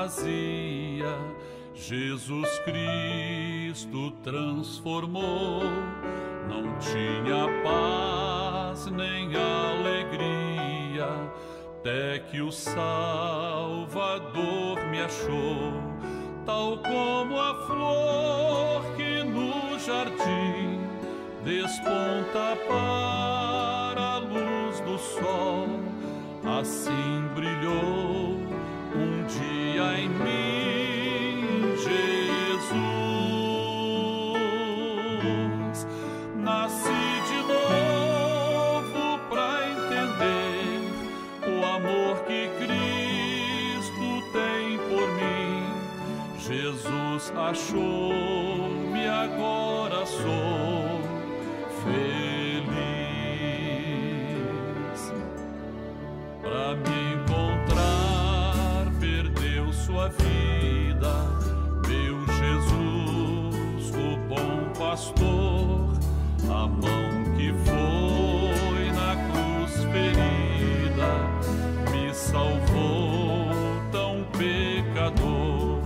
vazia, Jesus Cristo transformou. Não tinha paz nem alegria, até que o Salvador me achou. Tal como a flor que no jardim desponta para a luz do sol, assim brilhou um dia em mim Jesus. Nasci de novo para entender o amor que Cristo tem por mim. Jesus achou-me, agora sou feliz. Para me encontrar, perdeu sua vida, meu Jesus, o bom pastor, a mão que foi na cruz ferida, me salvou tão pecador.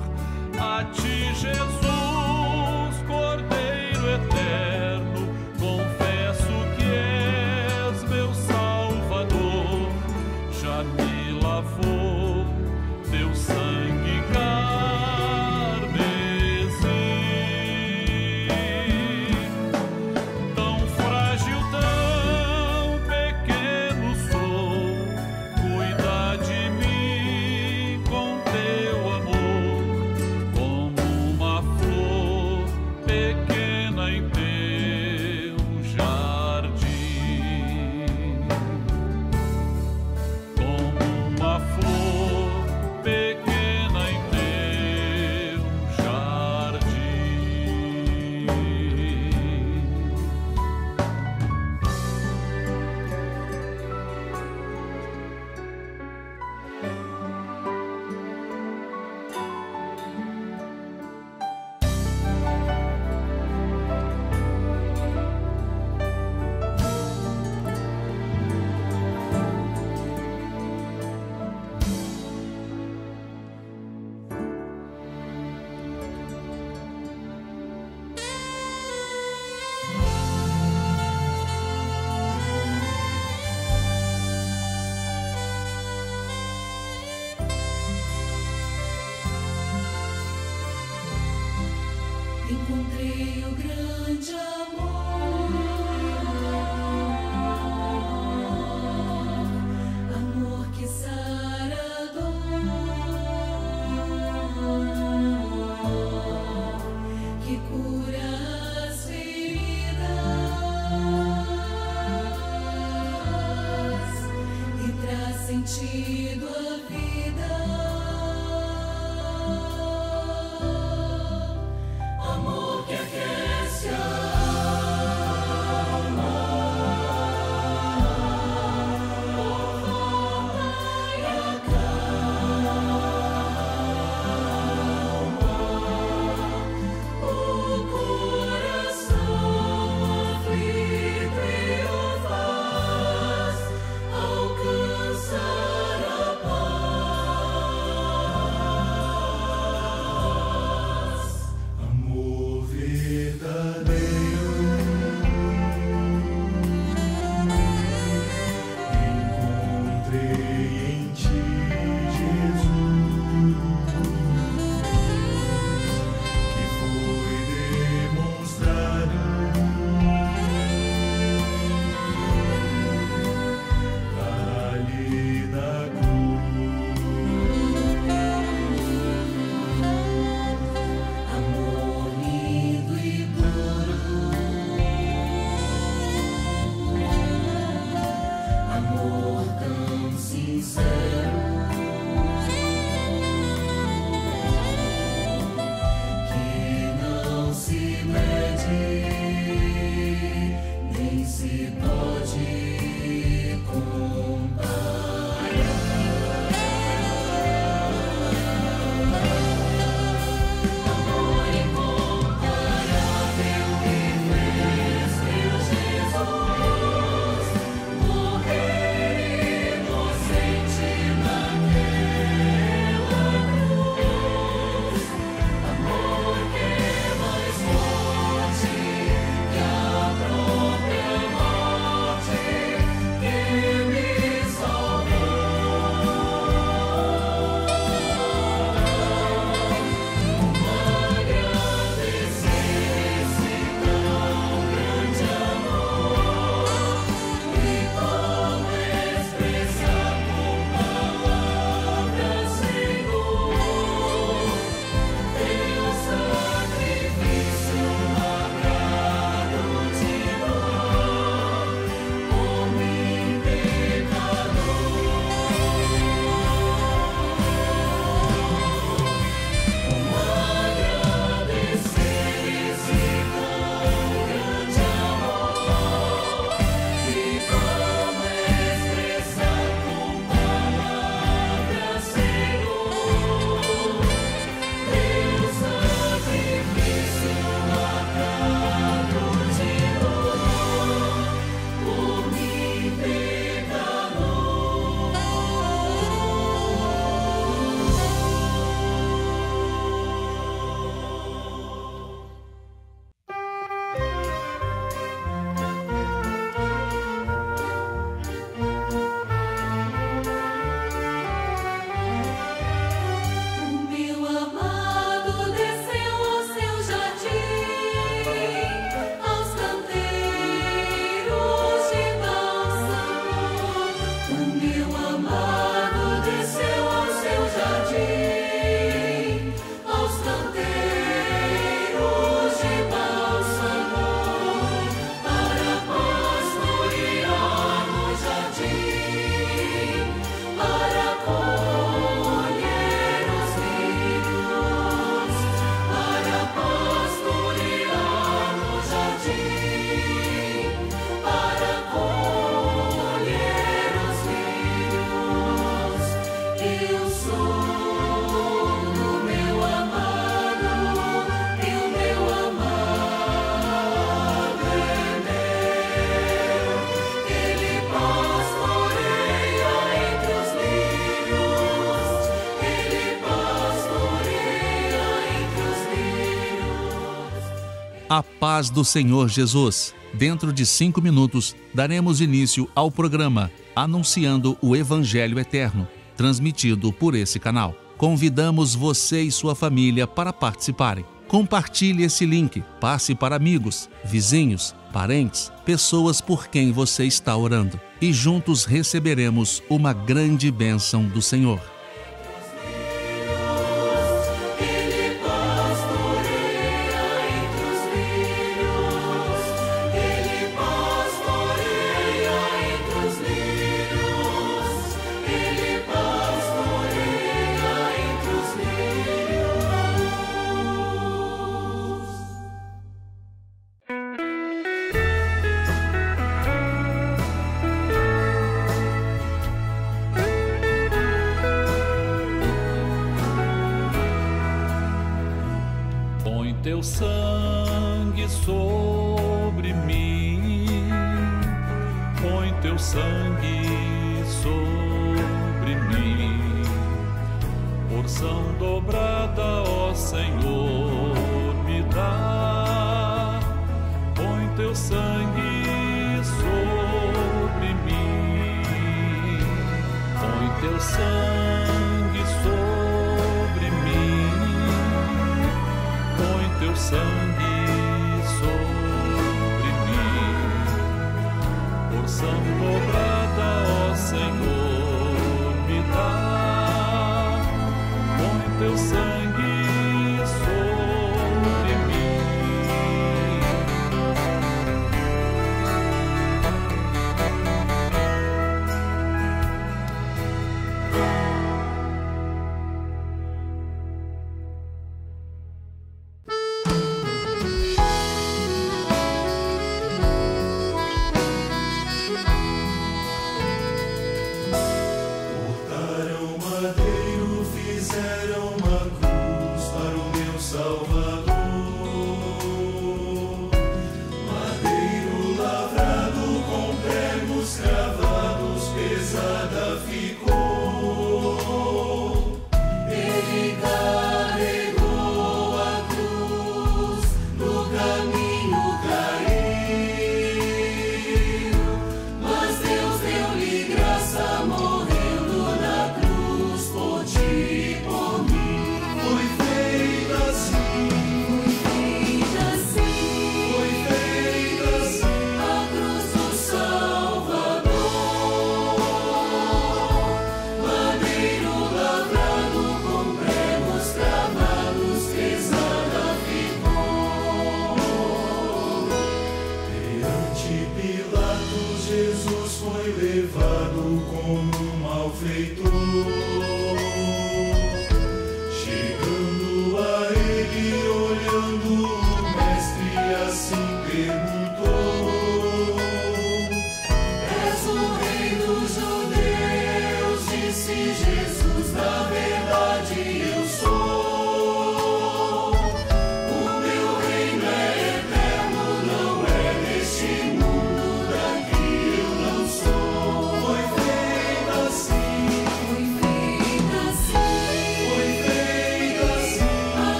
A ti, Jesus, Cordeiro eterno, confesso que és meu Salvador. Já me lavou teu sangue carmesim. Tão frágil, tão pequeno sou, cuida de mim com teu amor, como uma flor pequena em teu jardim. Como uma flor pequena em teu jardim. Encontrei o grande amor que sara a dor, que cura as feridas e traz sentido à vida. Amor que aquece a alma, conforta e acalma o A paz do Senhor Jesus. Dentro de 5 minutos, daremos início ao programa Anunciando o Evangelho Eterno, transmitido por esse canal. Convidamos você e sua família para participarem. Compartilhe esse link, passe para amigos, vizinhos, parentes, pessoas por quem você está orando. E juntos receberemos uma grande bênção do Senhor. Teu sangue sobre mim, põe teu sangue sobre mim, porção dobrada, ó Senhor, me dá, põe teu sangue sobre mim, põe teu sangue sobre mim, põe teu sangue sobre mim, porção dobrada, ó Senhor, me dá, põe teu sangue sobre mim.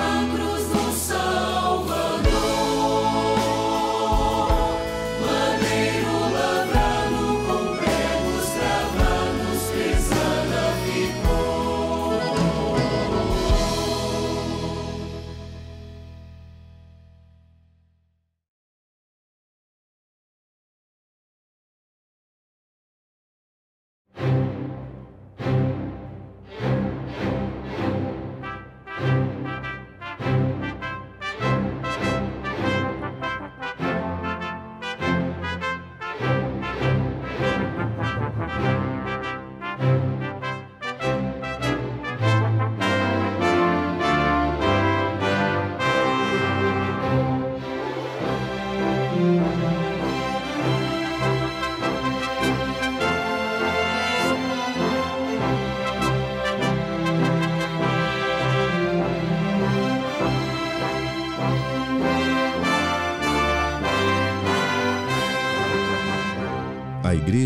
A cruz do Salvador.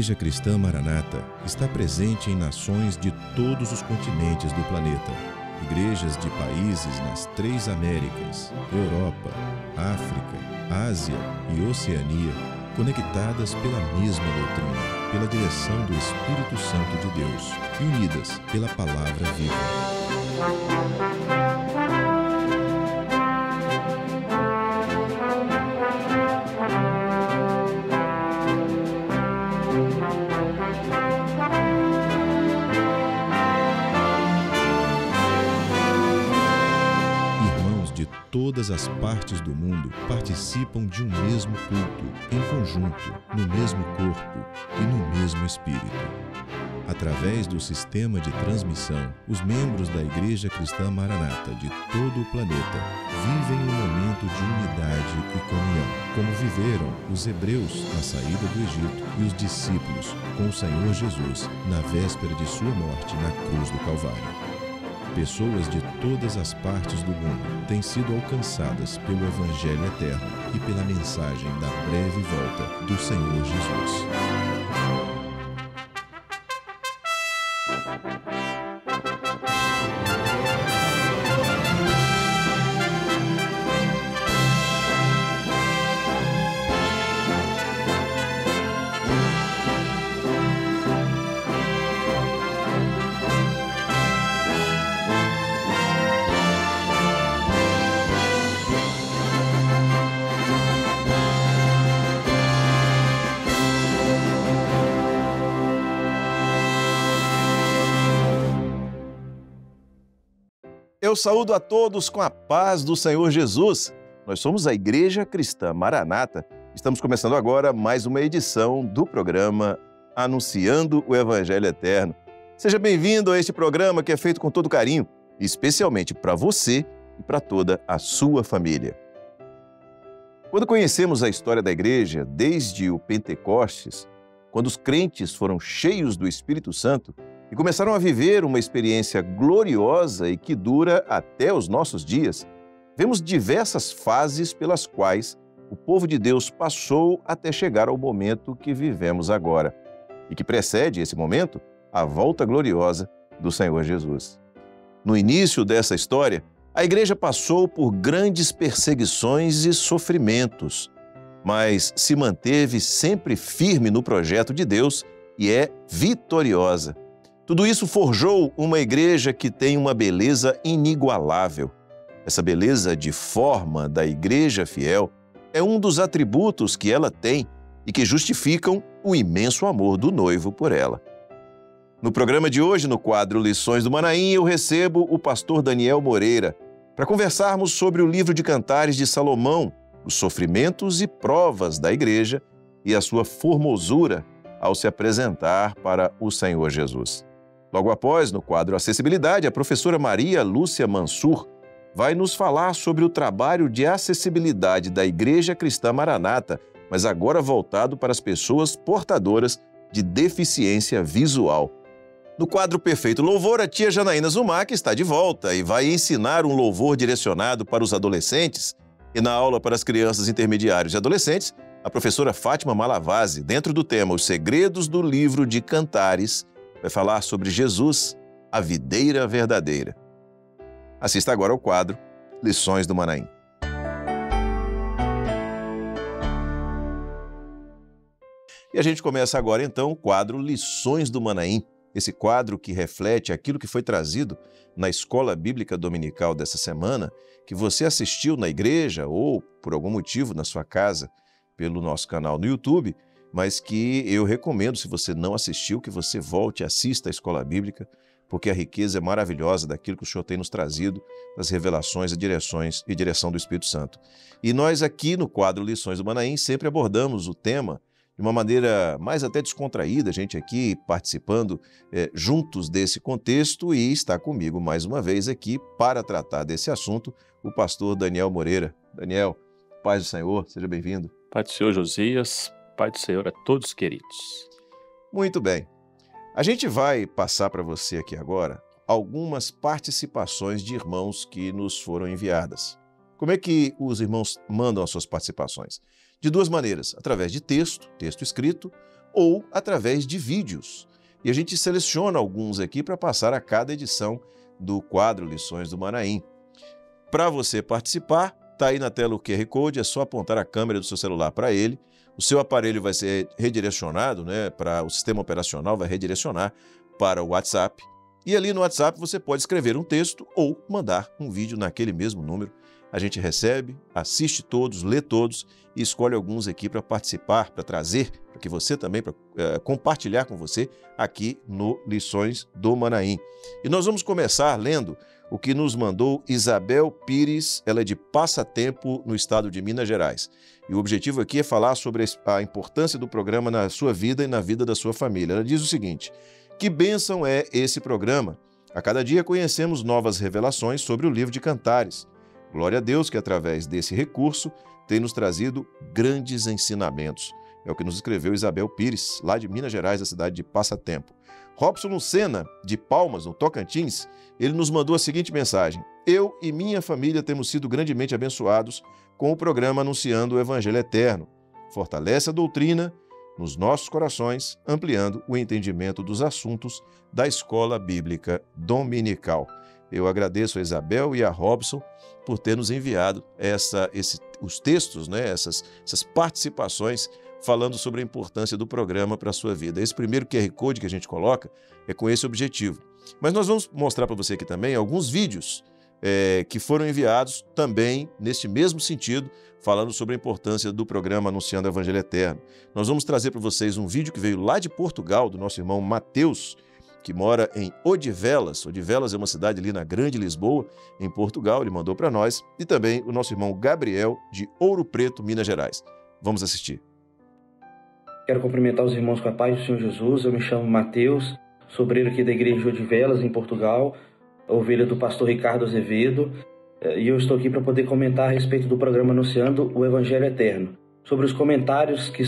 Igreja Cristã Maranata está presente em nações de todos os continentes do planeta. Igrejas de países nas 3 Américas, Europa, África, Ásia e Oceania, conectadas pela mesma doutrina, pela direção do Espírito Santo de Deus e unidas pela Palavra Viva. Todas as partes do mundo participam de um mesmo culto, em conjunto, no mesmo corpo e no mesmo espírito. Através do sistema de transmissão, os membros da Igreja Cristã Maranata de todo o planeta vivem um momento de unidade e comunhão, como viveram os hebreus na saída do Egito e os discípulos com o Senhor Jesus na véspera de sua morte na cruz do Calvário. Pessoas de todas as partes do mundo têm sido alcançadas pelo Evangelho eterno e pela mensagem da breve volta do Senhor Jesus. Eu saúdo a todos com a paz do Senhor Jesus. Nós somos a Igreja Cristã Maranata. Estamos começando agora mais uma edição do programa Anunciando o Evangelho Eterno. Seja bem-vindo a este programa que é feito com todo carinho, especialmente para você e para toda a sua família. Quando conhecemos a história da Igreja, desde o Pentecostes, quando os crentes foram cheios do Espírito Santo, e começaram a viver uma experiência gloriosa e que dura até os nossos dias, vemos diversas fases pelas quais o povo de Deus passou até chegar ao momento que vivemos agora, e que precede esse momento a volta gloriosa do Senhor Jesus. No início dessa história, a igreja passou por grandes perseguições e sofrimentos, mas se manteve sempre firme no projeto de Deus e é vitoriosa. Tudo isso forjou uma igreja que tem uma beleza inigualável. Essa beleza de forma da igreja fiel é um dos atributos que ela tem e que justificam o imenso amor do noivo por ela. No programa de hoje, no quadro Lições do Manaim, eu recebo o pastor Daniel Moreira para conversarmos sobre o livro de Cantares de Salomão, os sofrimentos e provas da igreja e a sua formosura ao se apresentar para o Senhor Jesus. Logo após, no quadro Acessibilidade, a professora Maria Lúcia Mansur vai nos falar sobre o trabalho de acessibilidade da Igreja Cristã Maranata, mas agora voltado para as pessoas portadoras de deficiência visual. No quadro Perfeito Louvor, a tia Janaína Zumac está de volta e vai ensinar um louvor direcionado para os adolescentes. E na aula para as crianças intermediárias e adolescentes, a professora Fátima Malavasi, dentro do tema Os Segredos do Livro de Cantares, vai falar sobre Jesus, a videira verdadeira. Assista agora ao quadro Lições do Manaim. E a gente começa agora então o quadro Lições do Manaim, esse quadro que reflete aquilo que foi trazido na Escola Bíblica Dominical dessa semana, que você assistiu na igreja ou, por algum motivo, na sua casa, pelo nosso canal no YouTube, mas que eu recomendo, se você não assistiu, que você volte e assista a Escola Bíblica, porque a riqueza é maravilhosa daquilo que o Senhor tem nos trazido, das revelações e direção do Espírito Santo. E nós aqui no quadro Lições do Manaim sempre abordamos o tema de uma maneira mais até descontraída, a gente aqui participando juntos desse contexto, e está comigo mais uma vez aqui para tratar desse assunto o pastor Daniel Moreira. Daniel, paz do Senhor, seja bem-vindo. Pai do Senhor Josias, Pai do Senhor a todos queridos. Muito bem. A gente vai passar para você aqui agora algumas participações de irmãos que nos foram enviadas. Como é que os irmãos mandam as suas participações? De duas maneiras, através de texto escrito, ou através de vídeos. E a gente seleciona alguns aqui para passar a cada edição do quadro Lições do Manaim. Para você participar, está aí na tela o QR Code, é só apontar a câmera do seu celular para ele. O seu aparelho vai ser redirecionado, para o sistema operacional, vai redirecionar para o WhatsApp. E ali no WhatsApp você pode escrever um texto ou mandar um vídeo naquele mesmo número. A gente recebe, assiste todos, lê todos e escolhe alguns aqui para participar, para trazer, para que você também, para compartilhar com você aqui no Lições do Manaim. E nós vamos começar lendo o que nos mandou Isabel Pires, ela é de Passatempo, no estado de Minas Gerais. E o objetivo aqui é falar sobre a importância do programa na sua vida e na vida da sua família. Ela diz o seguinte: que bênção é esse programa? A cada dia conhecemos novas revelações sobre o livro de Cantares. Glória a Deus que, através desse recurso, tem nos trazido grandes ensinamentos. É o que nos escreveu Isabel Pires, lá de Minas Gerais, da cidade de Passatempo. Robson Lucena, de Palmas, no Tocantins, ele nos mandou a seguinte mensagem: eu e minha família temos sido grandemente abençoados com o programa Anunciando o Evangelho Eterno. Fortalece a doutrina nos nossos corações, ampliando o entendimento dos assuntos da Escola Bíblica Dominical. Eu agradeço a Isabel e a Robson por ter nos enviado os textos, essas participações falando sobre a importância do programa para a sua vida. Esse primeiro QR Code que a gente coloca é com esse objetivo. Mas nós vamos mostrar para você aqui também alguns vídeos que foram enviados também neste mesmo sentido, falando sobre a importância do programa Anunciando o Evangelho Eterno. Nós vamos trazer para vocês um vídeo que veio lá de Portugal, do nosso irmão Mateus, que mora em Odivelas. Odivelas é uma cidade ali na Grande Lisboa, em Portugal, ele mandou para nós. E também o nosso irmão Gabriel, de Ouro Preto, Minas Gerais. Vamos assistir. Quero cumprimentar os irmãos com a paz do Senhor Jesus. Eu me chamo Mateus, sou obreiro aqui da Igreja de Odivelas, em Portugal, ovelha do pastor Ricardo Azevedo, e eu estou aqui para poder comentar a respeito do programa Anunciando o Evangelho Eterno, sobre os comentários que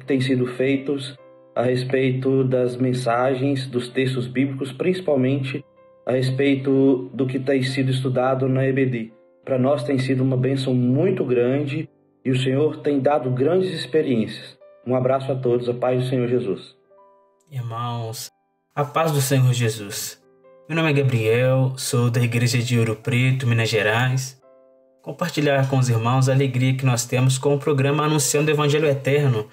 têm sido feitos a respeito das mensagens, dos textos bíblicos, principalmente a respeito do que tem sido estudado na EBD. Para nós tem sido uma bênção muito grande e o Senhor tem dado grandes experiências. Um abraço a todos, a paz do Senhor Jesus. Irmãos, a paz do Senhor Jesus. Meu nome é Gabriel, sou da Igreja de Ouro Preto, Minas Gerais. Compartilhar com os irmãos a alegria que nós temos com o programa Anunciando o Evangelho Eterno,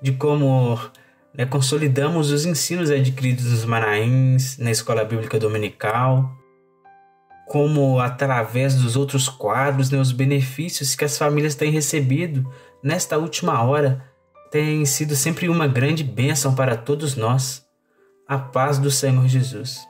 de como consolidamos os ensinos adquiridos nos Manaíns, na Escola Bíblica Dominical, como através dos outros quadros, os benefícios que as famílias têm recebido nesta última hora tem sido sempre uma grande bênção para todos nós. A paz do Senhor Jesus.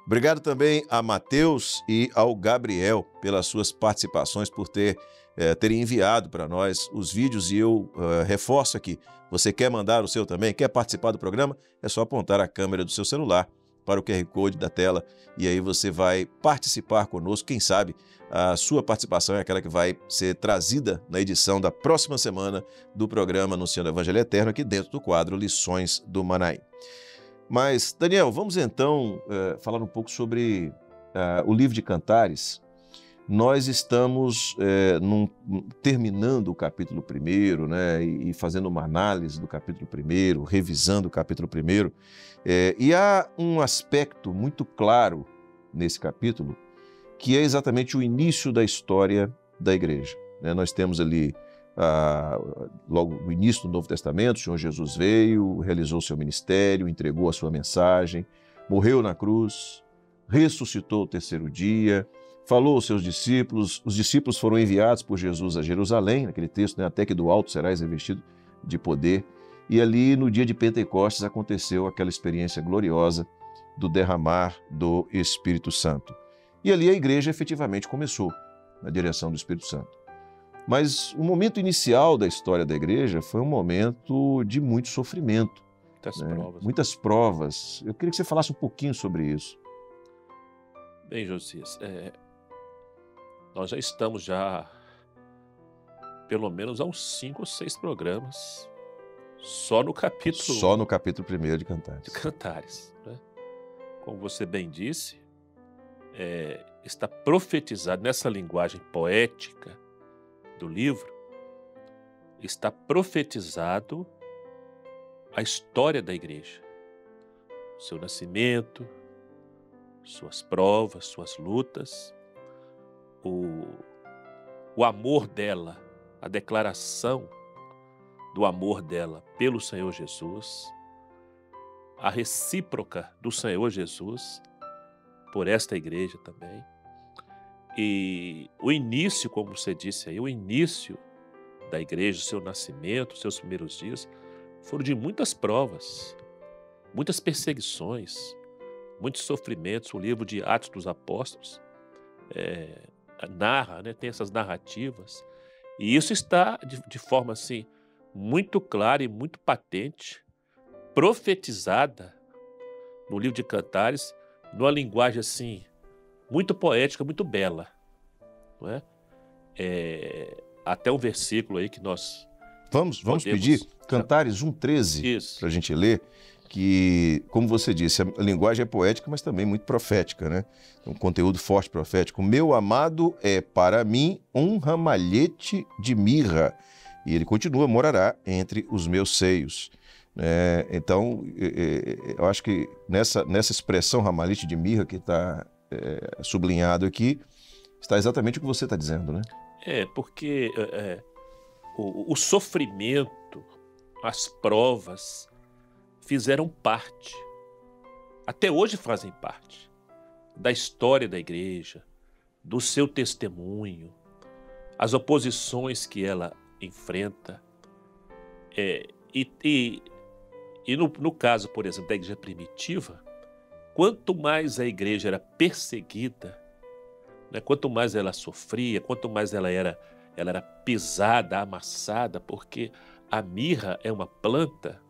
Obrigado também a Mateus e ao Gabriel pelas suas participações, por terem enviado para nós os vídeos. E eu reforço aqui, você quer mandar o seu também, quer participar do programa? É só apontar a câmera do seu celular para o QR Code da tela e aí você vai participar conosco. Quem sabe a sua participação é aquela que vai ser trazida na edição da próxima semana do programa Anunciando o Evangelho Eterno, aqui dentro do quadro Lições do Manaim. Mas, Daniel, vamos então falar um pouco sobre o livro de Cantares. Nós estamos terminando o capítulo 1, e fazendo uma análise do capítulo 1, revisando o capítulo 1. E há um aspecto muito claro nesse capítulo, que é exatamente o início da história da igreja. Nós temos ali logo no início do Novo Testamento, o Senhor Jesus veio, realizou o seu ministério, entregou a sua mensagem, morreu na cruz, ressuscitou o terceiro dia, falou aos seus discípulos, os discípulos foram enviados por Jesus a Jerusalém, naquele texto, até que do alto serás revestido de poder, e ali no dia de Pentecostes aconteceu aquela experiência gloriosa do derramar do Espírito Santo. E ali a igreja efetivamente começou, na direção do Espírito Santo. Mas o momento inicial da história da igreja foi um momento de muito sofrimento. Muitas provas. Eu queria que você falasse um pouquinho sobre isso. Bem, Josias, nós já estamos pelo menos há uns 5 ou 6 programas só no capítulo 1 de Cantares. Como você bem disse, está profetizado nessa linguagem poética do livro, está profetizado a história da igreja, seu nascimento, suas provas, suas lutas, o amor dela, a declaração do amor dela pelo Senhor Jesus, a recíproca do Senhor Jesus por esta igreja também. E o início, como você disse aí, o início da igreja, o seu nascimento, os seus primeiros dias, foram de muitas provas, muitas perseguições, muitos sofrimentos. O livro de Atos dos Apóstolos narra, né, tem essas narrativas, e isso está de forma assim muito clara e muito patente, profetizada no livro de Cantares, numa linguagem assim muito poética, muito bela, não é? Até um versículo aí que nós Vamos pedir Cantares 1,13 para a gente ler, que, como você disse, a linguagem é poética, mas também muito profética, né? Um conteúdo forte profético. Meu amado é para mim um ramalhete de mirra, e ele continua, morará entre os meus seios. Então, eu acho que nessa expressão ramalhete de mirra que está sublinhado aqui, está exatamente o que você está dizendo, né? Porque o sofrimento, as provas fizeram parte, até hoje fazem parte, da história da igreja, do seu testemunho, as oposições que ela enfrenta. E no caso, por exemplo, da igreja primitiva, quanto mais a igreja era perseguida, né, quanto mais ela sofria, quanto mais ela era pisada, amassada, porque a mirra é uma planta.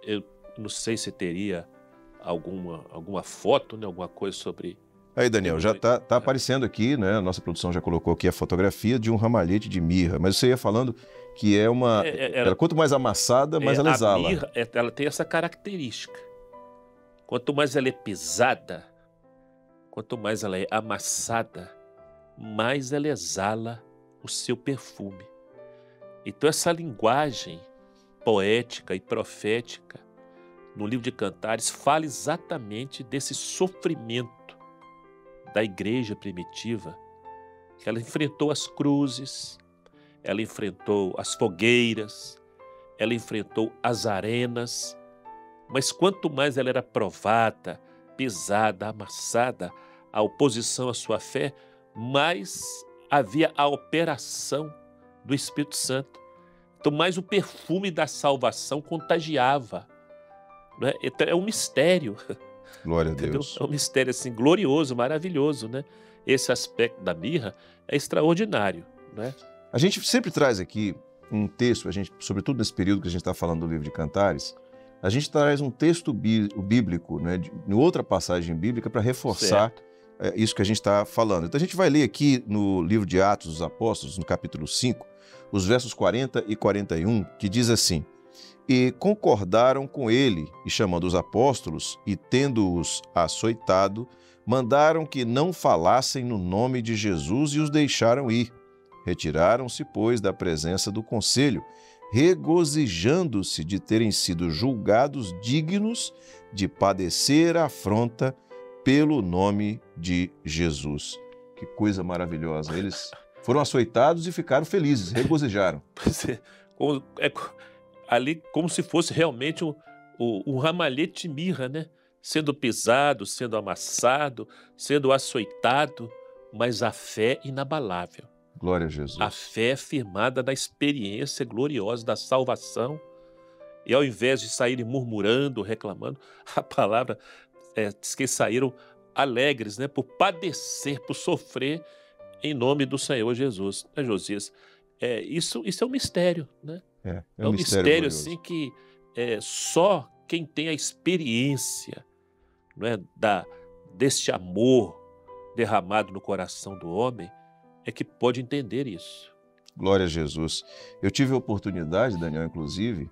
Eu não sei se teria alguma foto, né, alguma coisa sobre... Aí, Daniel, já está aparecendo aqui, né? A nossa produção já colocou aqui a fotografia de um ramalhete de mirra, mas você ia falando que quanto mais amassada, mais ela exala. A mirra, ela tem essa característica. Quanto mais ela é pisada, quanto mais ela é amassada, mais ela exala o seu perfume. Então essa linguagem poética e profética no livro de Cantares fala exatamente desse sofrimento da igreja primitiva, que ela enfrentou as cruzes, ela enfrentou as fogueiras, ela enfrentou as arenas, mas quanto mais ela era provada, pisada, amassada, a oposição à sua fé, mais havia a operação do Espírito Santo. Então, mais o perfume da salvação contagiava. Né? Então, é um mistério. Glória a Deus. É um mistério assim, glorioso, maravilhoso, né? Esse aspecto da mirra é extraordinário, né? A gente sempre traz aqui um texto, sobretudo nesse período que a gente está falando do livro de Cantares, a gente traz um texto bíblico, né, de outra passagem bíblica para reforçar isso que a gente está falando. Então a gente vai ler aqui no livro de Atos dos Apóstolos, no capítulo 5, os versos 40 e 41, que diz assim: E concordaram com ele, e chamando os apóstolos, e tendo-os açoitado, mandaram que não falassem no nome de Jesus e os deixaram ir. Retiraram-se, pois, da presença do conselho, regozijando-se de terem sido julgados dignos de padecer a afronta pelo nome de Jesus. Que coisa maravilhosa! Eles foram açoitados e ficaram felizes, regozijaram. Ali como se fosse realmente um ramalhete de mirra, né? Sendo pisado, sendo amassado, sendo açoitado, mas a fé inabalável. Glória a Jesus. A fé firmada na experiência gloriosa da salvação. E ao invés de saírem murmurando, reclamando, a palavra diz que saíram alegres, né? Por padecer, por sofrer em nome do Senhor Jesus. Né, Josias? Isso é um mistério, né? É um mistério assim que só quem tem a experiência, não é, deste amor derramado no coração do homem é que pode entender isso. Glória a Jesus. Eu tive a oportunidade, Daniel, inclusive,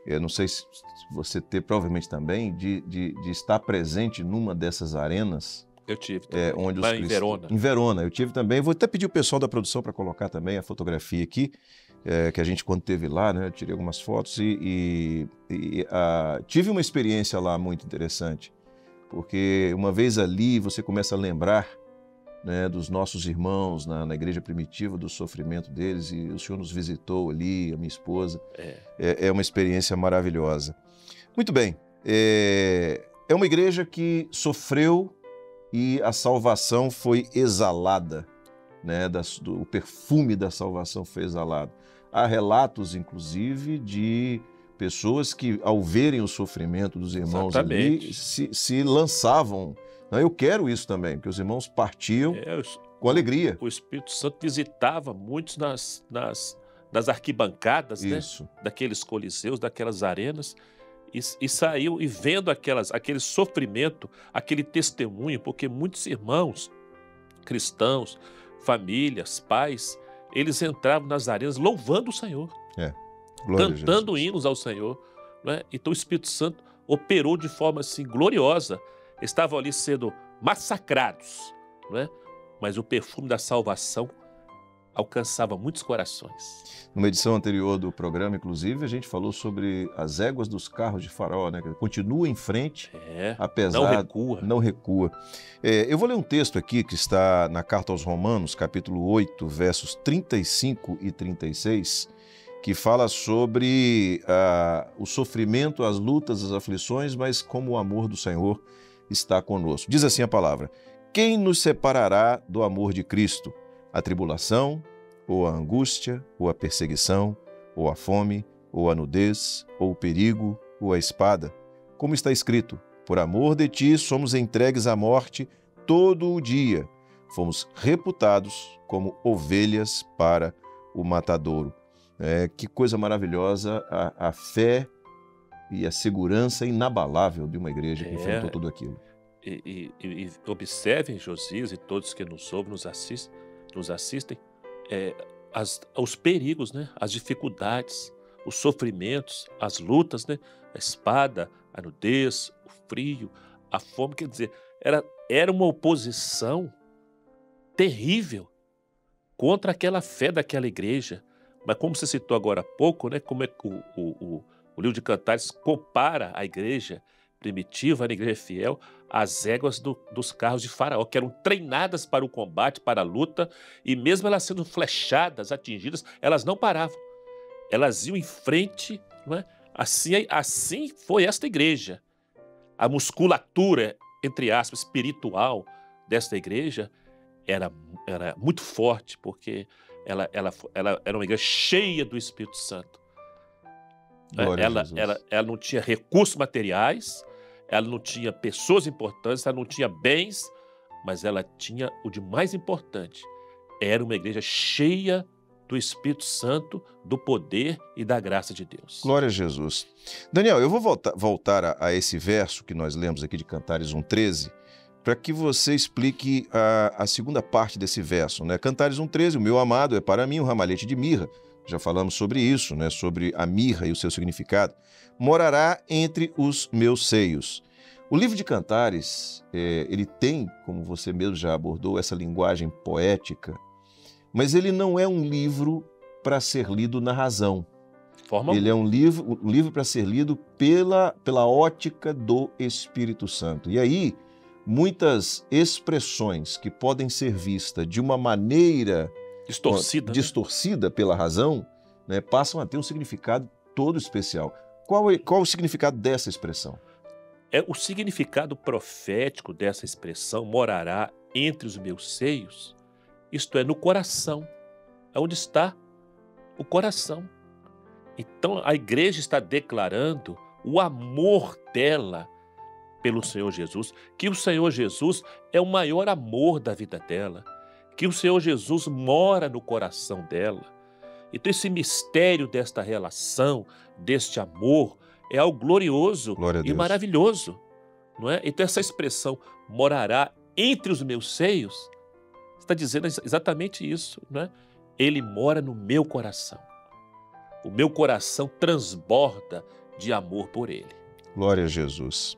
eu não sei se você teve, provavelmente também, de estar presente numa dessas arenas. Eu tive também, lá em Verona. Em Verona, eu tive também. Vou até pedir o pessoal da produção para colocar também a fotografia aqui. que a gente quando esteve lá, né, eu tirei algumas fotos tive uma experiência lá muito interessante, porque uma vez ali você começa a lembrar, né, dos nossos irmãos na igreja primitiva, do sofrimento deles, e o Senhor nos visitou ali, a minha esposa. É uma experiência maravilhosa. Muito bem, é uma igreja que sofreu e a salvação foi exalada, né, o perfume da salvação foi exalado. Há relatos, inclusive, de pessoas que, ao verem o sofrimento dos irmãos ali, se lançavam. Eu quero isso também, porque os irmãos partiam com alegria. O Espírito Santo visitava muitos nas arquibancadas, né, daqueles coliseus, daquelas arenas, e saiu e vendo aquele sofrimento, aquele testemunho, porque muitos irmãos cristãos, famílias, pais, eles entravam nas arenas louvando o Senhor, cantando hinos ao Senhor, né? Então o Espírito Santo operou de forma assim gloriosa. Estavam ali sendo massacrados, né? Mas o perfume da salvação alcançava muitos corações. Numa edição anterior do programa, inclusive, a gente falou sobre as éguas dos carros de Faraó, né? Continua em frente, apesar... Não recua. Eu vou ler um texto aqui que está na Carta aos Romanos, capítulo 8, versos 35 e 36, que fala sobre o sofrimento, as lutas, as aflições, mas como o amor do Senhor está conosco. Diz assim a palavra: quem nos separará do amor de Cristo? A tribulação, ou a angústia, ou a perseguição, ou a fome, ou a nudez, ou o perigo, ou a espada? Como está escrito: por amor de ti somos entregues à morte todo o dia. Fomos reputados como ovelhas para o matadouro. Que coisa maravilhosa a fé e a segurança inabalável de uma igreja que enfrentou tudo aquilo. E observem, Josias, e todos que nos ouvem, nos assistem, os perigos, né? As dificuldades, os sofrimentos, as lutas, né? A espada, a nudez, o frio, a fome. Quer dizer, era uma oposição terrível contra aquela fé daquela igreja. Mas como você citou agora há pouco, né? Como é que o livro de Cantares compara a igreja primitiva, a igreja fiel, às éguas dos carros de Faraó, que eram treinadas para o combate, para a luta, e mesmo elas sendo flechadas, atingidas, elas não paravam. Elas iam em frente, não é? Assim foi esta igreja. A musculatura, entre aspas, espiritual desta igreja era muito forte, porque ela era uma igreja cheia do Espírito Santo. Ela não tinha recursos materiais, ela não tinha pessoas importantes, ela não tinha bens, mas ela tinha o de mais importante. Era uma igreja cheia do Espírito Santo, do poder e da graça de Deus. Glória a Jesus. Daniel, eu vou voltar a esse verso que nós lemos aqui de Cantares 1,13, para que você explique a segunda parte desse verso, né? Cantares 1,13, o meu amado é para mim um ramalhete de mirra. Já falamos sobre isso, né? Sobre a mirra e o seu significado. Morará entre os meus seios. O livro de Cantares, ele tem, como você mesmo já abordou, essa linguagem poética, mas ele não é um livro para ser lido na razão. Ele é um livro para ser lido pela ótica do Espírito Santo. E aí, muitas expressões que podem ser vistas de uma maneira distorcida pela razão, né, passam a ter um significado todo especial. Qual o significado dessa expressão? O significado profético dessa expressão, morará entre os meus seios, isto é, no coração. Onde está o coração. Então, a igreja está declarando o amor dela pelo Senhor Jesus, que o Senhor Jesus é o maior amor da vida dela, que o Senhor Jesus mora no coração dela. Então esse mistério desta relação, deste amor, é algo glorioso e maravilhoso, não é? Então essa expressão, morará entre os meus seios, está dizendo exatamente isso, não é? Ele mora no meu coração. O meu coração transborda de amor por ele. Glória a Jesus.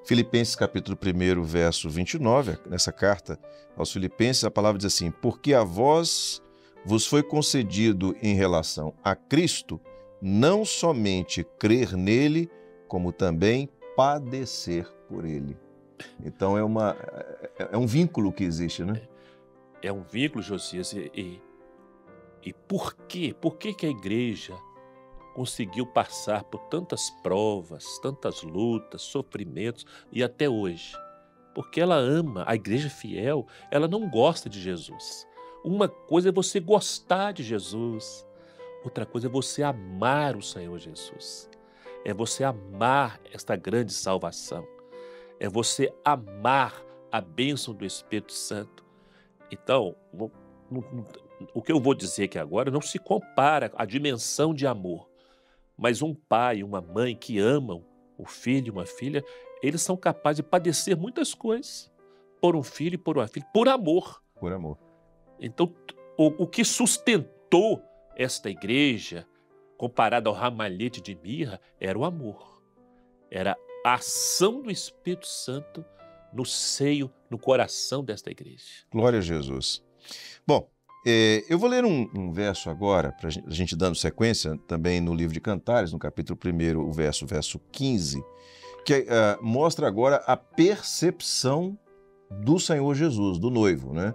Filipenses capítulo 1, verso 29, nessa carta aos Filipenses, a palavra diz assim: porque a vós vos foi concedido em relação a Cristo não somente crer nele, como também padecer por ele. Então é um vínculo que existe, né? É um vínculo, Josias. E por quê? Por que que a igreja conseguiu passar por tantas provas, tantas lutas, sofrimentos e até hoje? Porque ela ama, a igreja fiel, ela não gosta de Jesus. Uma coisa é você gostar de Jesus, outra coisa é você amar o Senhor Jesus. É você amar esta grande salvação. É você amar a bênção do Espírito Santo. Então, o que eu vou dizer aqui agora não se compara à dimensão de amor. Mas um pai e uma mãe que amam o filho e uma filha, eles são capazes de padecer muitas coisas por um filho e por uma filha, por amor. Por amor. Então, o que sustentou esta igreja, comparado ao ramalhete de mirra, era o amor. Era a ação do Espírito Santo no seio, no coração desta igreja. Glória a Jesus. Bom, eu vou ler um verso agora, para a gente dando sequência, também no livro de Cantares, no capítulo 1, o verso 15, que mostra agora a percepção do Senhor Jesus, do noivo, né?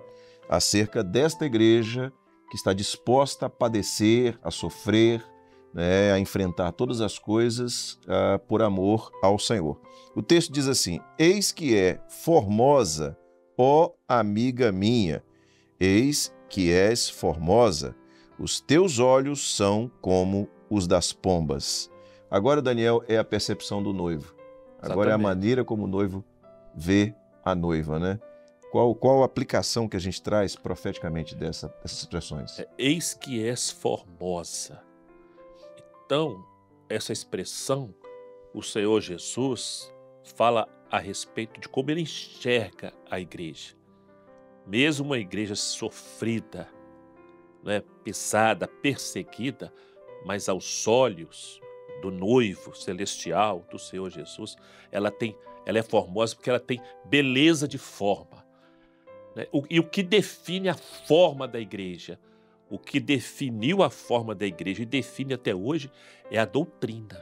Acerca desta igreja que está disposta a padecer, a sofrer, né, a enfrentar todas as coisas por amor ao Senhor. O texto diz assim: eis que é formosa, ó amiga minha, eis que és formosa, os teus olhos são como os das pombas. Agora, Daniel, é a percepção do noivo. Agora é a maneira como o noivo vê a noiva, né? Qual a aplicação que a gente traz profeticamente dessas expressões? Eis que és formosa. Então, essa expressão, o Senhor Jesus fala a respeito de como ele enxerga a igreja. Mesmo uma igreja sofrida, né, pisada, perseguida, mas aos olhos do noivo celestial, do Senhor Jesus, ela é formosa porque ela tem beleza de forma. Né? E o que define a forma da igreja, o que definiu a forma da igreja e define até hoje é a doutrina,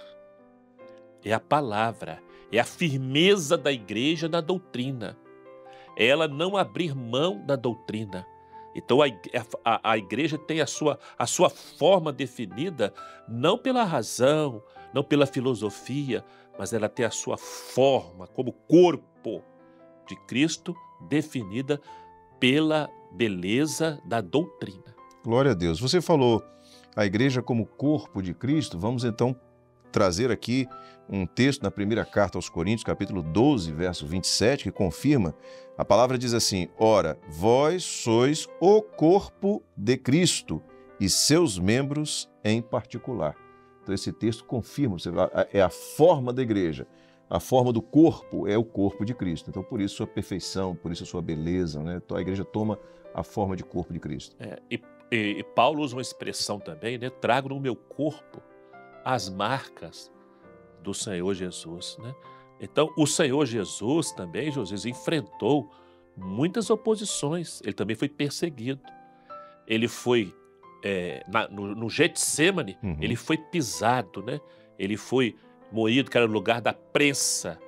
é a palavra, é a firmeza da igreja na doutrina. É ela não abrir mão da doutrina. Então a igreja tem a sua forma definida não pela razão, não pela filosofia, mas ela tem a sua forma como corpo de Cristo definida pela beleza da doutrina. Glória a Deus. Você falou a igreja como corpo de Cristo. Vamos então trazer aqui um texto na primeira carta aos Coríntios, capítulo 12, verso 27, que confirma. A palavra diz assim: ora, vós sois o corpo de Cristo e seus membros em particular. Então esse texto confirma, é a forma da igreja. A forma do corpo é o corpo de Cristo. Então por isso sua perfeição, por isso a sua beleza, né? Então a igreja toma a forma de corpo de Cristo. E Paulo usa uma expressão também, né? Trago no meu corpo as marcas do Senhor Jesus, né? Então, o Senhor Jesus também, José, enfrentou muitas oposições. Ele também foi perseguido. Ele foi, no Getsêmani, ele foi pisado, né? Ele foi moído, que era o lugar da prensa,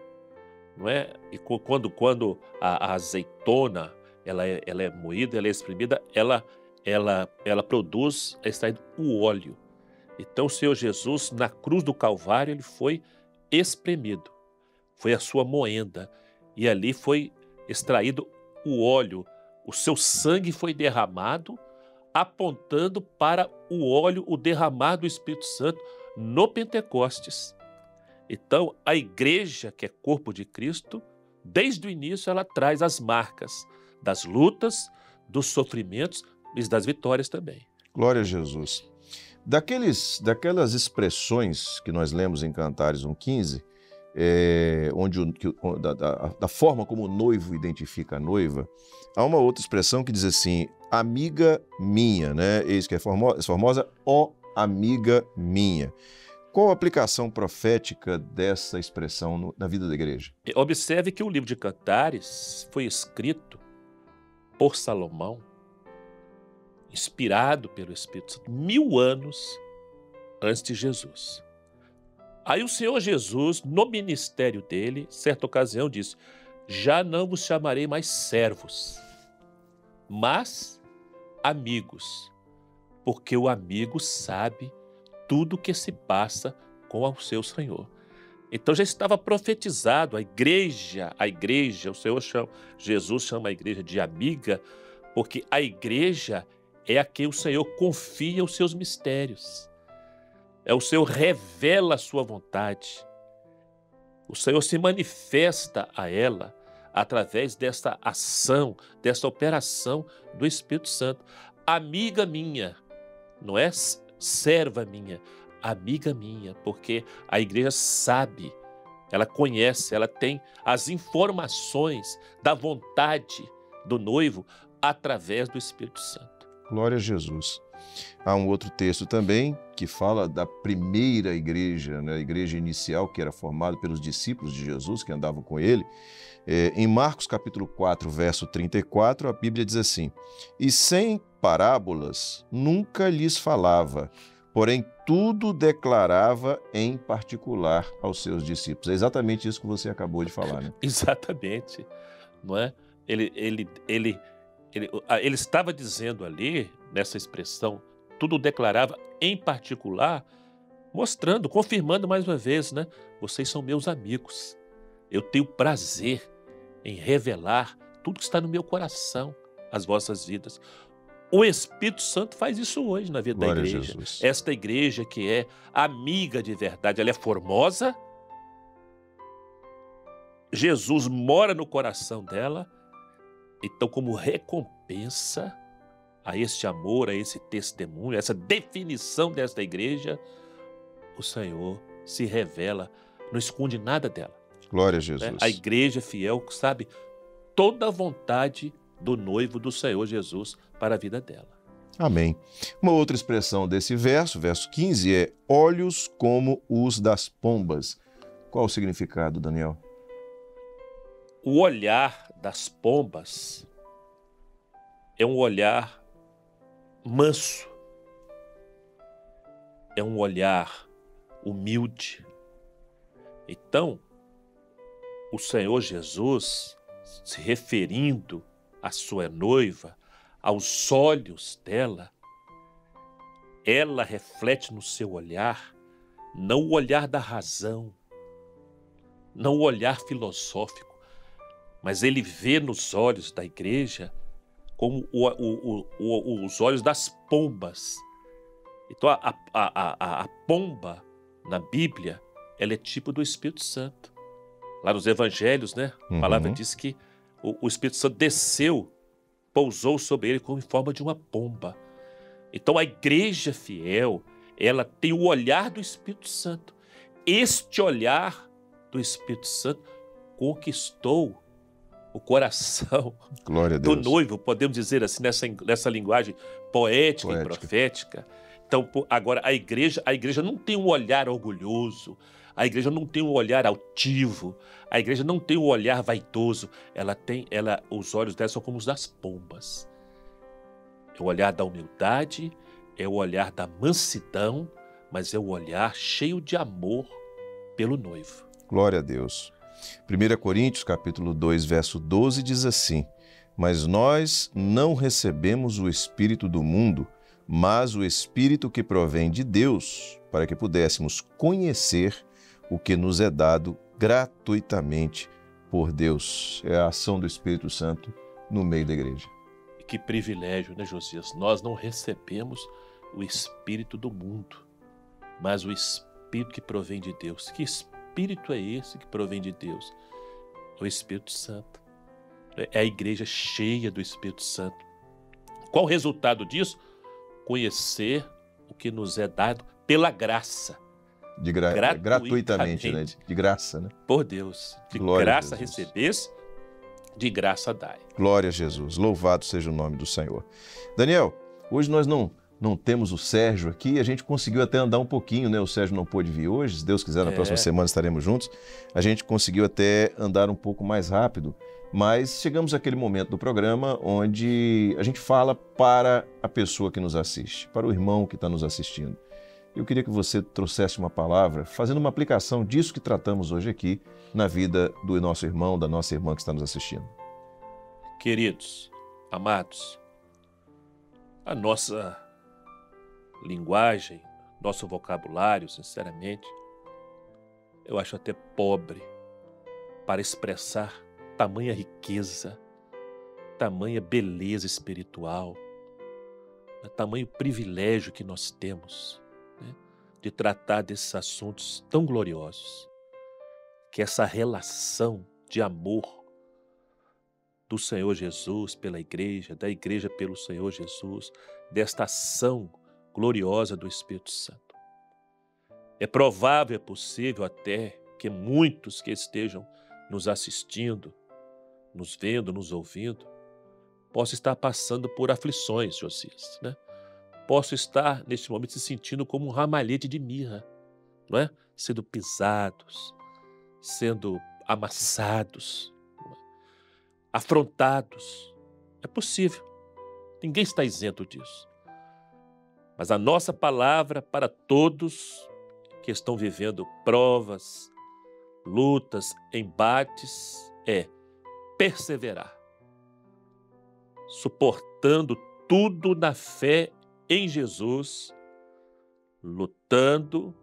não é? E quando a azeitona ela é moída, ela é espremida, ela produz, é extraído o óleo. Então, o Senhor Jesus, na cruz do Calvário, ele foi espremido. Foi a sua moenda. E ali foi extraído o óleo. O seu sangue foi derramado, apontando para o óleo, o derramado do Espírito Santo no Pentecostes. Então, a igreja, que é corpo de Cristo, desde o início ela traz as marcas das lutas, dos sofrimentos e das vitórias também. Glória a Jesus. Daquelas expressões que nós lemos em Cantares 1,15, da forma como o noivo identifica a noiva, há uma outra expressão que diz assim: amiga minha, né? Eis que é formosa, ó amiga minha. Qual a aplicação profética dessa expressão na vida da igreja? Observe que o livro de Cantares foi escrito por Salomão inspirado pelo Espírito Santo, 1000 anos antes de Jesus. Aí o Senhor Jesus, no ministério dele, certa ocasião disse: já não vos chamarei mais servos, mas amigos, porque o amigo sabe tudo o que se passa com o seu Senhor. Então já estava profetizado, a igreja, o Senhor chama, Jesus chama a igreja de amiga, porque a igreja é a quem o Senhor confia os seus mistérios. O Senhor revela a sua vontade. O Senhor se manifesta a ela através desta ação, desta operação do Espírito Santo. Amiga minha, não é serva minha, amiga minha, porque a igreja sabe, ela conhece, ela tem as informações da vontade do noivo através do Espírito Santo. Glória a Jesus. Há um outro texto também que fala da primeira igreja, né? A igreja inicial que era formada pelos discípulos de Jesus que andavam com ele. Em Marcos capítulo 4, verso 34, a Bíblia diz assim: e sem parábolas nunca lhes falava, porém tudo declarava em particular aos seus discípulos. É exatamente isso que você acabou de falar, né? Exatamente, não é? Ele estava dizendo ali, nessa expressão, tudo declarava em particular, mostrando, confirmando mais uma vez, né? Vocês são meus amigos. Eu tenho prazer em revelar tudo que está no meu coração, as vossas vidas. O Espírito Santo faz isso hoje na vida Glória da igreja. a Jesus. Esta igreja que é amiga de verdade, ela é formosa. Jesus mora no coração dela. Então, como recompensa a este amor, a esse testemunho, a essa definição desta igreja, o Senhor se revela, não esconde nada dela. Glória a Jesus. A igreja fiel sabe toda a vontade do noivo do Senhor Jesus para a vida dela. Amém. Uma outra expressão desse verso, verso 15, é olhos como os das pombas. Qual o significado, Daniel? O olhar das pombas é um olhar manso, é um olhar humilde. Então, o Senhor Jesus, se referindo à sua noiva, aos olhos dela, ela reflete no seu olhar, não o olhar da razão, não o olhar filosófico, mas ele vê nos olhos da igreja como os olhos das pombas. Então a pomba na Bíblia, ela é tipo do Espírito Santo. Lá nos Evangelhos, né? A palavra diz que o Espírito Santo desceu, pousou sobre ele como em forma de uma pomba. Então a igreja fiel, ela tem o olhar do Espírito Santo. Este olhar do Espírito Santo conquistou o coração do noivo, podemos dizer assim, nessa linguagem poética e profética. Então, agora, a igreja não tem um olhar orgulhoso, a igreja não tem um olhar altivo, a igreja não tem um olhar vaidoso, os olhos dela são como os das pombas. É o olhar da humildade, é o olhar da mansidão, mas é o olhar cheio de amor pelo noivo. Glória a Deus. 1 Coríntios, capítulo 2, verso 12, diz assim: mas nós não recebemos o Espírito do mundo, mas o Espírito que provém de Deus, para que pudéssemos conhecer o que nos é dado gratuitamente por Deus. É a ação do Espírito Santo no meio da igreja. Que privilégio, né, Josias? Nós não recebemos o Espírito do mundo, mas o Espírito que provém de Deus. Que Espírito é esse que provém de Deus? É o Espírito Santo. É a igreja cheia do Espírito Santo. Qual o resultado disso? Conhecer o que nos é dado pela graça. Gratuitamente, né? De graça, né? Por Deus. De Glória graça a Jesus. recebesse, de graça dai. Glória a Jesus. Louvado seja o nome do Senhor. Daniel, hoje nós não não temos o Sérgio aqui, a gente conseguiu até andar um pouquinho, né? O Sérgio não pôde vir hoje, se Deus quiser, na próxima semana estaremos juntos. A gente conseguiu até andar um pouco mais rápido, mas chegamos àquele momento do programa onde a gente fala para a pessoa que nos assiste, para o irmão que está nos assistindo. Eu queria que você trouxesse uma palavra, fazendo uma aplicação disso que tratamos hoje aqui na vida do nosso irmão, da nossa irmã que está nos assistindo. Queridos, amados, a nossa linguagem, nosso vocabulário, sinceramente, eu acho até pobre para expressar tamanha riqueza, tamanha beleza espiritual, tamanho privilégio que nós temos, né, de tratar desses assuntos tão gloriosos, que essa relação de amor do Senhor Jesus pela igreja, da igreja pelo Senhor Jesus, desta ação gloriosa do Espírito Santo. É provável, é possível até que muitos que estejam nos assistindo, nos vendo, nos ouvindo, possam estar passando por aflições, Josias, né? Posso estar, neste momento, se sentindo como um ramalhete de mirra, não é? Sendo pisados, sendo amassados, afrontados. É possível. Ninguém está isento disso. Mas a nossa palavra para todos que estão vivendo provas, lutas, embates, é perseverar, suportando tudo na fé em Jesus, lutando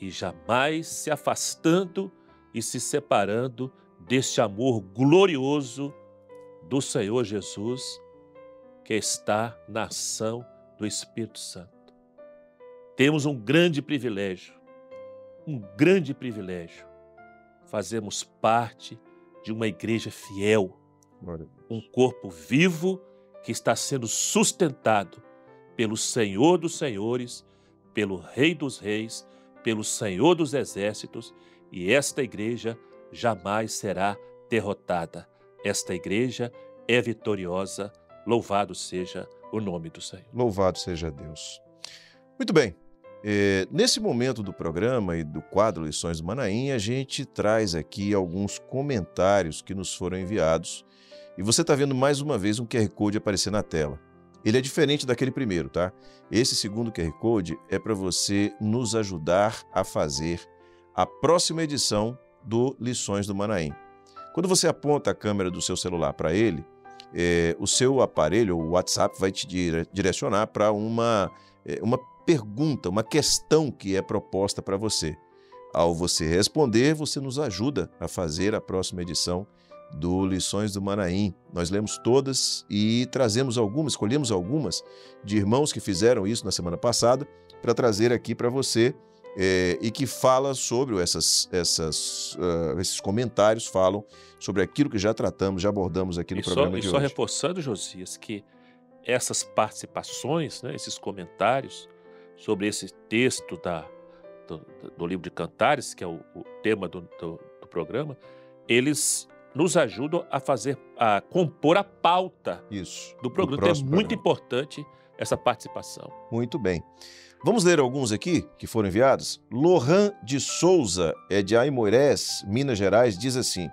e jamais se afastando e se separando deste amor glorioso do Senhor Jesus, que está na ação do Espírito Santo. Temos um grande privilégio, fazermos parte de uma igreja fiel, um corpo vivo que está sendo sustentado pelo Senhor dos Senhores, pelo Rei dos Reis, pelo Senhor dos Exércitos, e esta igreja jamais será derrotada. Esta igreja é vitoriosa. Louvado seja o nome do Senhor. Louvado seja Deus. Muito bem. Nesse momento do programa e do quadro Lições do Manaim, a gente traz aqui alguns comentários que nos foram enviados. E você está vendo mais uma vez um QR Code aparecer na tela. Ele é diferente daquele primeiro, tá? Esse segundo QR Code é para você nos ajudar a fazer a próxima edição do Lições do Manaim. Quando você aponta a câmera do seu celular para ele, o seu aparelho, o WhatsApp, vai te direcionar para uma pergunta, uma questão que é proposta para você. Ao você responder, você nos ajuda a fazer a próxima edição do Lições do Manaim. Nós lemos todas e trazemos algumas, escolhemos algumas de irmãos que fizeram isso na semana passada para trazer aqui para você e que fala sobre esses comentários, falam sobre aquilo que já tratamos, já abordamos aqui no programa de hoje. E só reforçando, Josias, que essas participações, né, esses comentários sobre esse texto do livro de Cantares, que é o tema do programa, eles nos ajudam a compor a pauta do programa. Então é muito importante essa participação. Muito bem. Vamos ler alguns aqui que foram enviados? Lohan de Souza, de Aimorés, Minas Gerais, diz assim: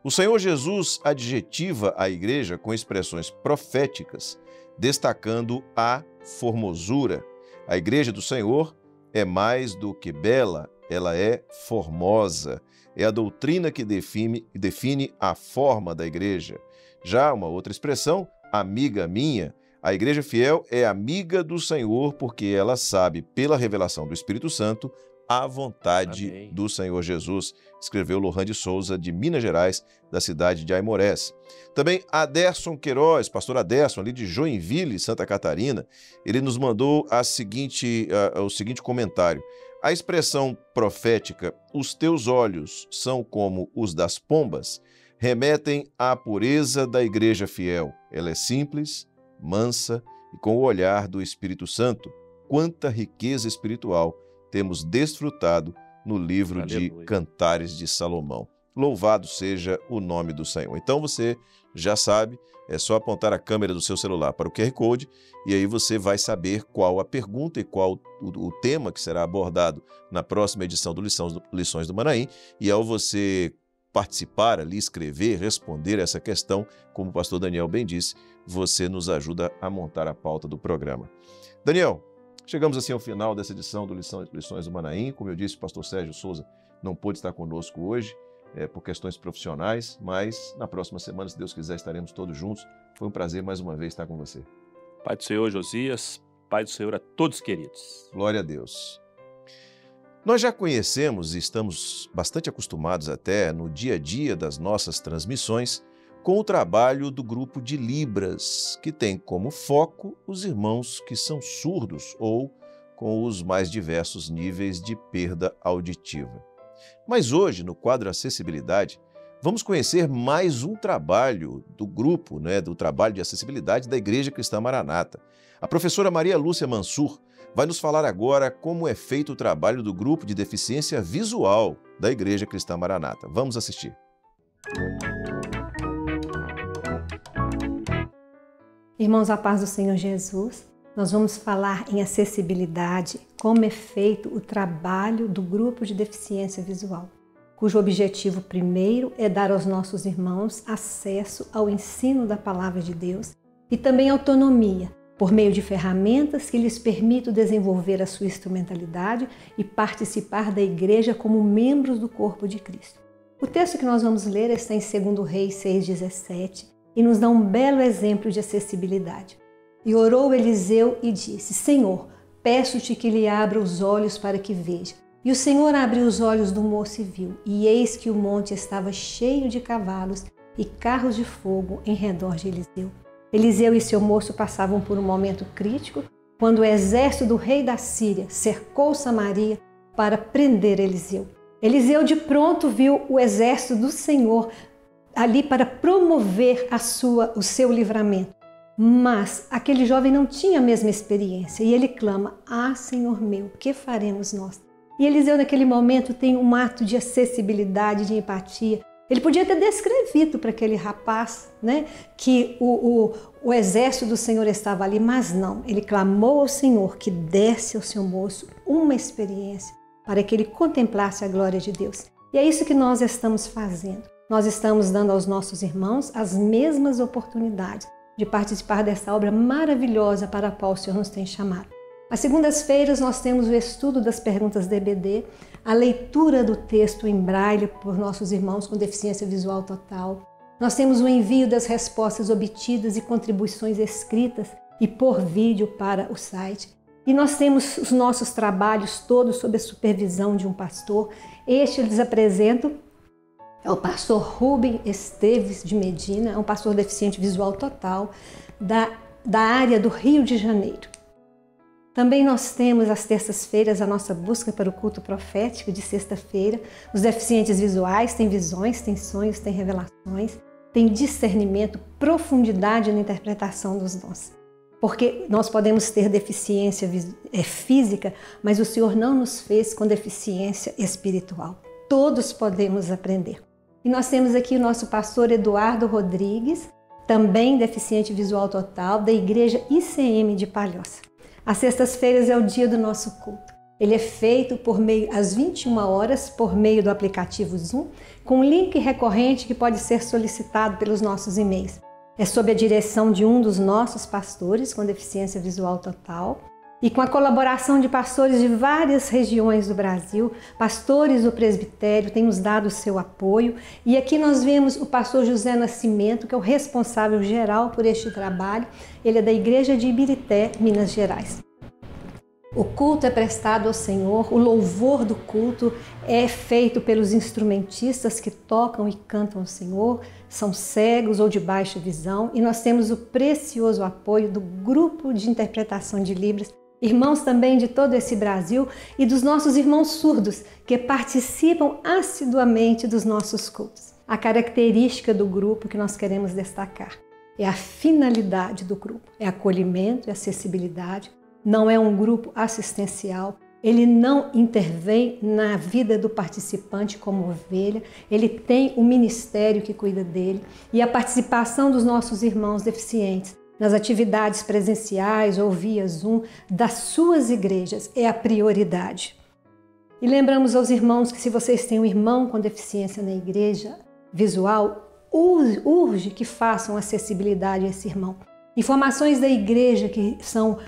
o Senhor Jesus adjetiva a igreja com expressões proféticas, destacando a formosura. A igreja do Senhor é mais do que bela, ela é formosa. É a doutrina que define a forma da igreja. Já uma outra expressão, amiga minha, a igreja fiel é amiga do Senhor porque ela sabe, pela revelação do Espírito Santo, a vontade do Senhor Jesus, escreveu Lohan de Souza, de Minas Gerais, da cidade de Aimorés. Também Aderson Queiroz, pastor Aderson, ali de Joinville, Santa Catarina, ele nos mandou o seguinte comentário. A expressão profética, os teus olhos são como os das pombas, remetem à pureza da igreja fiel. Ela é simples, mansa e com o olhar do Espírito Santo. Quanta riqueza espiritual temos desfrutado no livro de Cantares de Salomão. Louvado seja o nome do Senhor. Então você já sabe, é só apontar a câmera do seu celular para o QR Code e aí você vai saber qual a pergunta e qual o tema que será abordado na próxima edição do Lições do Manaim. E ao você participar ali, escrever, responder essa questão, como o pastor Daniel bem disse, você nos ajuda a montar a pauta do programa. Daniel, chegamos assim ao final dessa edição do Lições do Manaim. Como eu disse, o pastor Sérgio Souza não pôde estar conosco hoje, por questões profissionais, mas na próxima semana, se Deus quiser, estaremos todos juntos. Foi um prazer mais uma vez estar com você. Pai do Senhor, Josias, Pai do Senhor a todos queridos. Glória a Deus. Nós já conhecemos e estamos bastante acostumados até no dia a dia das nossas transmissões com o trabalho do grupo de Libras, que tem como foco os irmãos que são surdos ou com os mais diversos níveis de perda auditiva. Mas hoje, no quadro Acessibilidade, vamos conhecer mais um trabalho do grupo, do trabalho de acessibilidade da Igreja Cristã Maranata. A professora Maria Lúcia Mansur vai nos falar agora como é feito o trabalho do grupo de deficiência visual da Igreja Cristã Maranata. Vamos assistir. Irmãos, a paz do Senhor Jesus, nós vamos falar em acessibilidade, como é feito o trabalho do grupo de deficiência visual, cujo objetivo primeiro é dar aos nossos irmãos acesso ao ensino da Palavra de Deus e também autonomia, por meio de ferramentas que lhes permitam desenvolver a sua instrumentalidade e participar da igreja como membros do corpo de Cristo. O texto que nós vamos ler está em 2 Reis 6,17 e nos dá um belo exemplo de acessibilidade. E orou Eliseu e disse: Senhor, peço-te que lhe abra os olhos para que veja. E o Senhor abriu os olhos do moço e viu, e eis que o monte estava cheio de cavalos e carros de fogo em redor de Eliseu. Eliseu e seu moço passavam por um momento crítico, quando o exército do rei da Síria cercou Samaria para prender Eliseu. Eliseu de pronto viu o exército do Senhor ali para promover o seu livramento. Mas aquele jovem não tinha a mesma experiência e ele clama: Ah, Senhor meu, que faremos nós? E Eliseu naquele momento tem um ato de acessibilidade, de empatia. Ele podia ter descrevido para aquele rapaz, que o exército do Senhor estava ali, mas não. Ele clamou ao Senhor que desse ao seu moço uma experiência para que ele contemplasse a glória de Deus. E é isso que nós estamos fazendo. Nós estamos dando aos nossos irmãos as mesmas oportunidades de participar dessa obra maravilhosa para a qual o Senhor nos tem chamado. Às segundas-feiras nós temos o estudo das perguntas da EBD, a leitura do texto em braille por nossos irmãos com deficiência visual total. Nós temos o envio das respostas obtidas e contribuições escritas e por vídeo para o site. E nós temos os nossos trabalhos todos sob a supervisão de um pastor. Este eu lhes apresento. É o pastor Rubem Esteves de Medina, é um pastor deficiente visual total da área do Rio de Janeiro. Também nós temos às terças-feiras a nossa busca para o culto profético de sexta-feira. Os deficientes visuais têm visões, têm sonhos, têm revelações, têm discernimento, profundidade na interpretação dos dons. Porque nós podemos ter deficiência física, mas o Senhor não nos fez com deficiência espiritual. Todos podemos aprender. E nós temos aqui o nosso pastor Eduardo Rodrigues, também deficiente visual total, da Igreja ICM de Palhoça. Às sextas-feiras é o dia do nosso culto. Ele é feito às 21 horas por meio do aplicativo Zoom, com um link recorrente que pode ser solicitado pelos nossos e-mails. É sob a direção de um dos nossos pastores com deficiência visual total e com a colaboração de pastores de várias regiões do Brasil. Pastores do presbitério têm nos dado o seu apoio e aqui nós vemos o pastor José Nascimento, que é o responsável geral por este trabalho. Ele é da Igreja de Ibirité, Minas Gerais. O culto é prestado ao Senhor, o louvor do culto é feito pelos instrumentistas que tocam e cantam ao Senhor, são cegos ou de baixa visão, e nós temos o precioso apoio do grupo de interpretação de Libras, irmãos também de todo esse Brasil e dos nossos irmãos surdos que participam assiduamente dos nossos cultos. A característica do grupo que nós queremos destacar é a finalidade do grupo, é acolhimento e acessibilidade. Não é um grupo assistencial, ele não intervém na vida do participante como ovelha, ele tem um ministério que cuida dele e a participação dos nossos irmãos deficientes nas atividades presenciais ou via Zoom das suas igrejas é a prioridade. E lembramos aos irmãos que se vocês têm um irmão com deficiência na igreja visual, urge que façam acessibilidade a esse irmão. Informações da igreja que são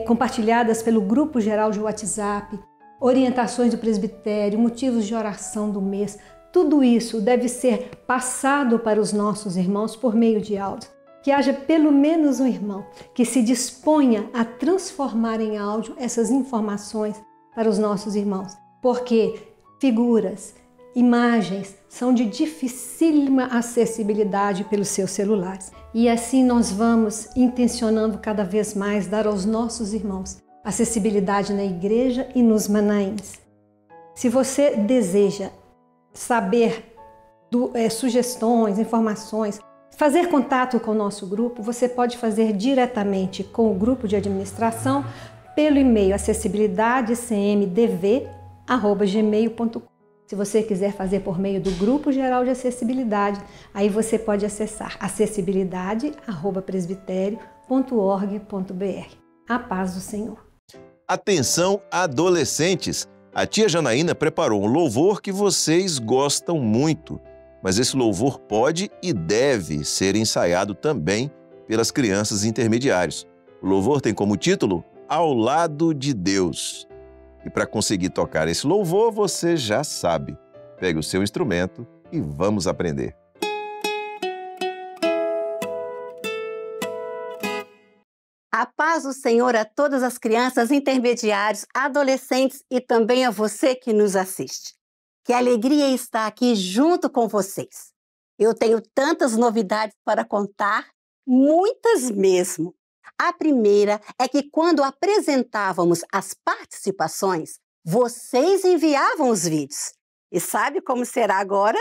compartilhadas pelo grupo geral de WhatsApp, orientações do presbitério, motivos de oração do mês, tudo isso deve ser passado para os nossos irmãos por meio de áudio. Que haja pelo menos um irmão que se disponha a transformar em áudio essas informações para os nossos irmãos, porque figuras, imagens são de dificílima acessibilidade pelos seus celulares. E assim nós vamos intencionando cada vez mais dar aos nossos irmãos acessibilidade na igreja e nos Manaíns. Se você deseja saber sugestões, informações, fazer contato com o nosso grupo, você pode fazer diretamente com o grupo de administração pelo e-mail acessibilidadecmdv@gmail.com. Se você quiser fazer por meio do Grupo Geral de Acessibilidade, aí você pode acessar acessibilidade@presbitério.org.br. A paz do Senhor. Atenção, adolescentes! A tia Janaína preparou um louvor que vocês gostam muito, mas esse louvor pode e deve ser ensaiado também pelas crianças intermediárias. O louvor tem como título Ao Lado de Deus. E para conseguir tocar esse louvor, você já sabe. Pegue o seu instrumento e vamos aprender. A paz do Senhor a todas as crianças, intermediários, adolescentes e também a você que nos assiste. Que alegria estar aqui junto com vocês. Eu tenho tantas novidades para contar, muitas mesmo. A primeira é que quando apresentávamos as participações, vocês enviavam os vídeos. E sabe como será agora?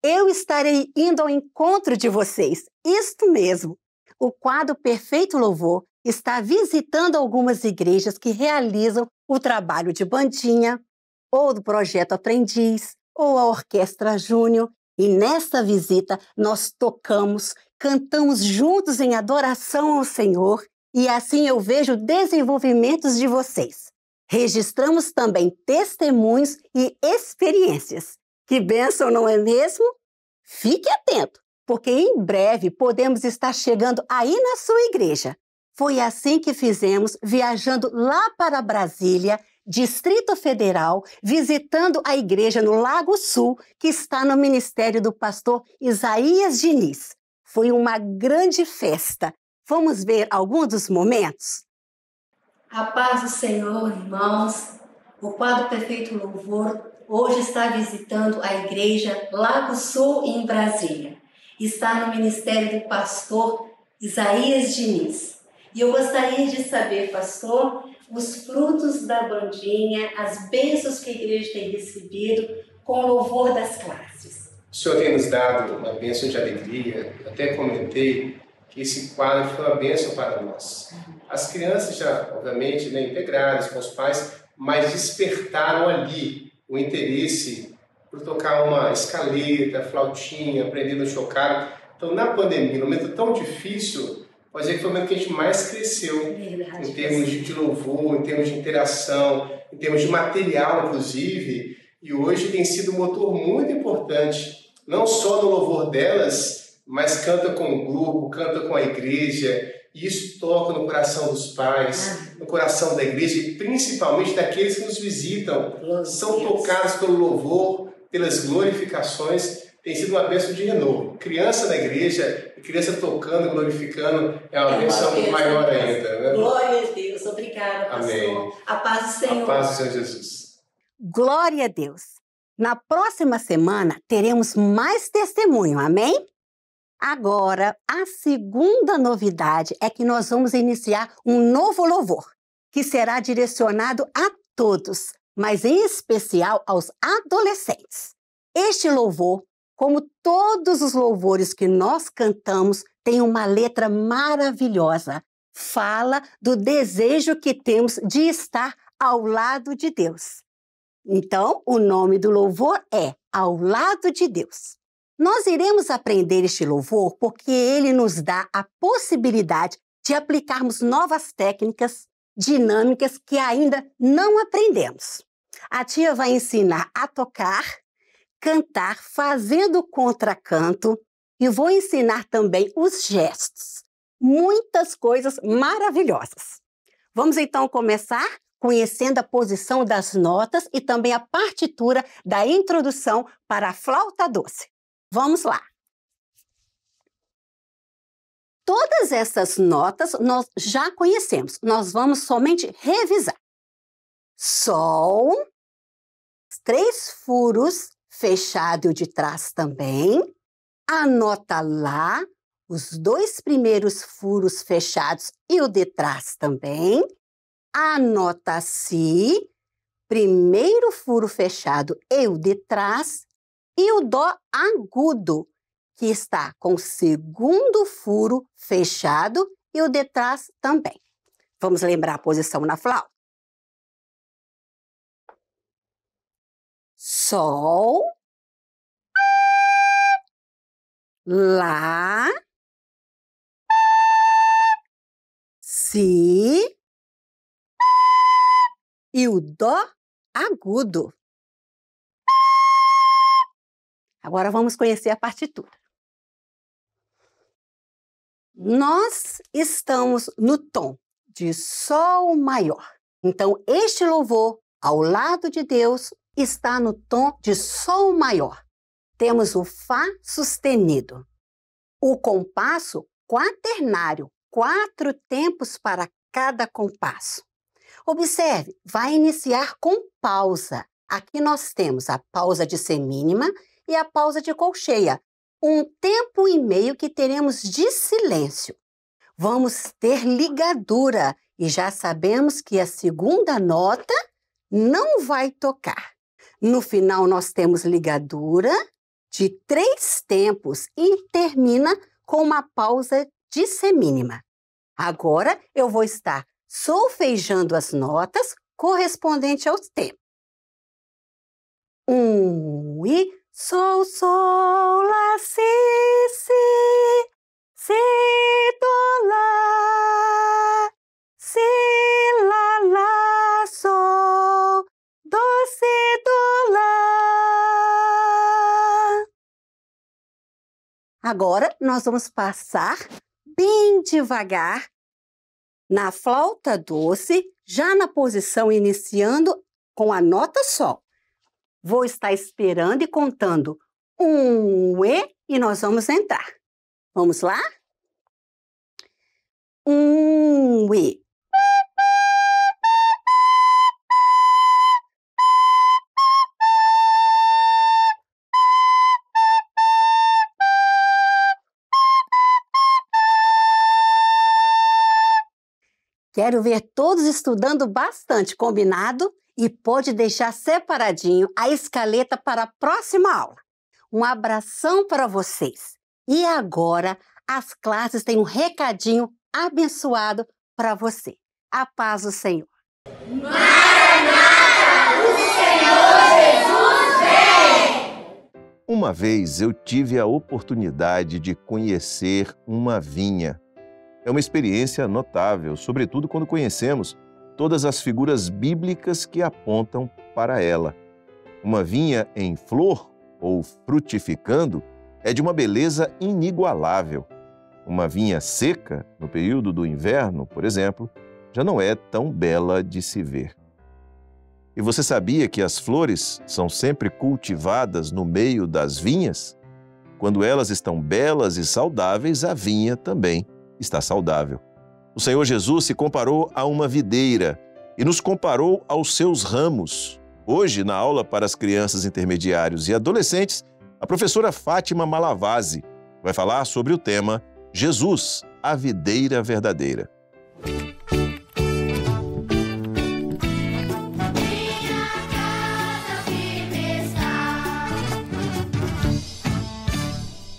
Eu estarei indo ao encontro de vocês, isto mesmo. O quadro Perfeito Louvor está visitando algumas igrejas que realizam o trabalho de bandinha, ou do Projeto Aprendiz, ou a Orquestra Júnior. E nesta visita nós tocamos, cantamos juntos em adoração ao Senhor e assim eu vejo desenvolvimentos de vocês. Registramos também testemunhos e experiências. Que bênção, não é mesmo? Fique atento, porque em breve podemos estar chegando aí na sua igreja. Foi assim que fizemos, viajando lá para Brasília, Distrito Federal, visitando a igreja no Lago Sul, que está no ministério do pastor Isaías Diniz. Foi uma grande festa. Vamos ver alguns dos momentos? A paz do Senhor, irmãos. O quadro Perfeito Louvor hoje está visitando a igreja Lago Sul, em Brasília. Está no ministério do pastor Isaías Diniz. E eu gostaria de saber, pastor, os frutos da bandinha, as bênçãos que a igreja tem recebido com o louvor das classes. O Senhor tem nos dado uma bênção de alegria. Eu até comentei que esse quadro foi uma bênção para nós. As crianças já, obviamente, integradas com os pais, mas despertaram ali o interesse por tocar uma escaleta, flautinha, aprender no chocalho. Então, na pandemia, num momento tão difícil, pode dizer que foi o momento que a gente mais cresceu em termos de louvor, em termos de interação, em termos de material, inclusive. E hoje tem sido um motor muito importante, não só no louvor delas, mas canta com o grupo, canta com a igreja. E isso toca no coração dos pais, no coração da igreja e principalmente daqueles que nos visitam. São tocados pelo louvor, pelas glorificações. Tem sido uma bênção de renovo. Criança na igreja, criança tocando, glorificando, é uma bênção maior ainda. Né? Glória a Deus. Obrigada, pastor. Amém. A paz do Senhor. A paz do Senhor Jesus. Glória a Deus. Na próxima semana teremos mais testemunho, amém? Agora, a segunda novidade é que nós vamos iniciar um novo louvor, que será direcionado a todos, mas em especial aos adolescentes. Este louvor, como todos os louvores que nós cantamos, tem uma letra maravilhosa. Fala do desejo que temos de estar ao lado de Deus. Então, o nome do louvor é Ao Lado de Deus. Nós iremos aprender este louvor porque ele nos dá a possibilidade de aplicarmos novas técnicas, dinâmicas que ainda não aprendemos. A tia vai ensinar a tocar, cantar, fazendo contracanto e vou ensinar também os gestos. Muitas coisas maravilhosas. Vamos então começar conhecendo a posição das notas e também a partitura da introdução para a flauta doce. Vamos lá! Todas essas notas nós já conhecemos, nós vamos somente revisar. Sol, 3 furos, fechado e o de trás também. A nota Lá, os 2 primeiros furos fechados e o de trás também. A nota Si, primeiro furo fechado e o de trás. E o Dó agudo, que está com o segundo furo fechado e o de trás também. Vamos lembrar a posição na flauta? Sol, Lá, Si e o Dó agudo. Agora vamos conhecer a partitura. Nós estamos no tom de Sol maior. Então, este louvor, Ao Lado de Deus, está no tom de Sol maior. Temos o Fá sustenido. O compasso quaternário, 4 tempos para cada compasso. Observe, vai iniciar com pausa. Aqui nós temos a pausa de semínima e a pausa de colcheia. Um tempo e meio que teremos de silêncio. Vamos ter ligadura e já sabemos que a segunda nota não vai tocar. No final nós temos ligadura de 3 tempos e termina com uma pausa de semínima. Agora eu vou estar solfejando as notas correspondentes aos tempos. 1 e Sol, Sol, Lá, Si, Si, Do, Lá, Si, Lá, Sol, Do, Si, Do, Lá. Agora, nós vamos passar bem devagar na flauta doce, já na posição iniciando com a nota Sol. Vou estar esperando e contando 1 e nós vamos entrar. Vamos lá? 1 e. Quero ver todos estudando bastante, combinado? E pode deixar separadinho a escaleta para a próxima aula. Um abração para vocês. E agora, as classes têm um recadinho abençoado para você. A paz do Senhor. Maranata, o Senhor Jesus vem! Uma vez eu tive a oportunidade de conhecer uma vinha. É uma experiência notável, sobretudo quando conhecemos todas as figuras bíblicas que apontam para ela. Uma vinha em flor ou frutificando é de uma beleza inigualável. Uma vinha seca, no período do inverno, por exemplo, já não é tão bela de se ver. E você sabia que as flores são sempre cultivadas no meio das vinhas? Quando elas estão belas e saudáveis, a vinha também está saudável. O Senhor Jesus se comparou a uma videira e nos comparou aos seus ramos. Hoje, na aula para as crianças intermediários e adolescentes, a professora Fátima Malavasi vai falar sobre o tema Jesus, a videira verdadeira.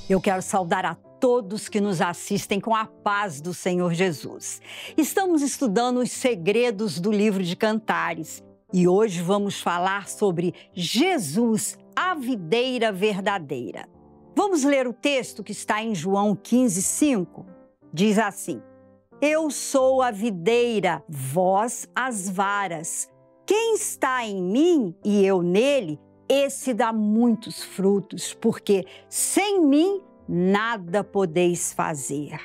Eu quero saudar a todos que nos assistem com a paz do Senhor Jesus. Estamos estudando os segredos do livro de Cantares e hoje vamos falar sobre Jesus, a videira verdadeira. Vamos ler o texto que está em João 15:5. Diz assim: Eu sou a videira, vós as varas. Quem está em mim e eu nele, esse dá muitos frutos, porque sem mim nada podeis fazer.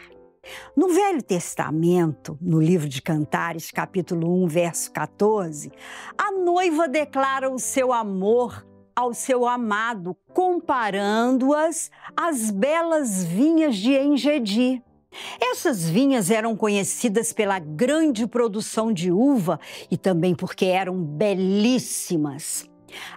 No Velho Testamento, no livro de Cantares, capítulo 1, verso 14, a noiva declara o seu amor ao seu amado, comparando-as às belas vinhas de Engedi. Essas vinhas eram conhecidas pela grande produção de uva e também porque eram belíssimas.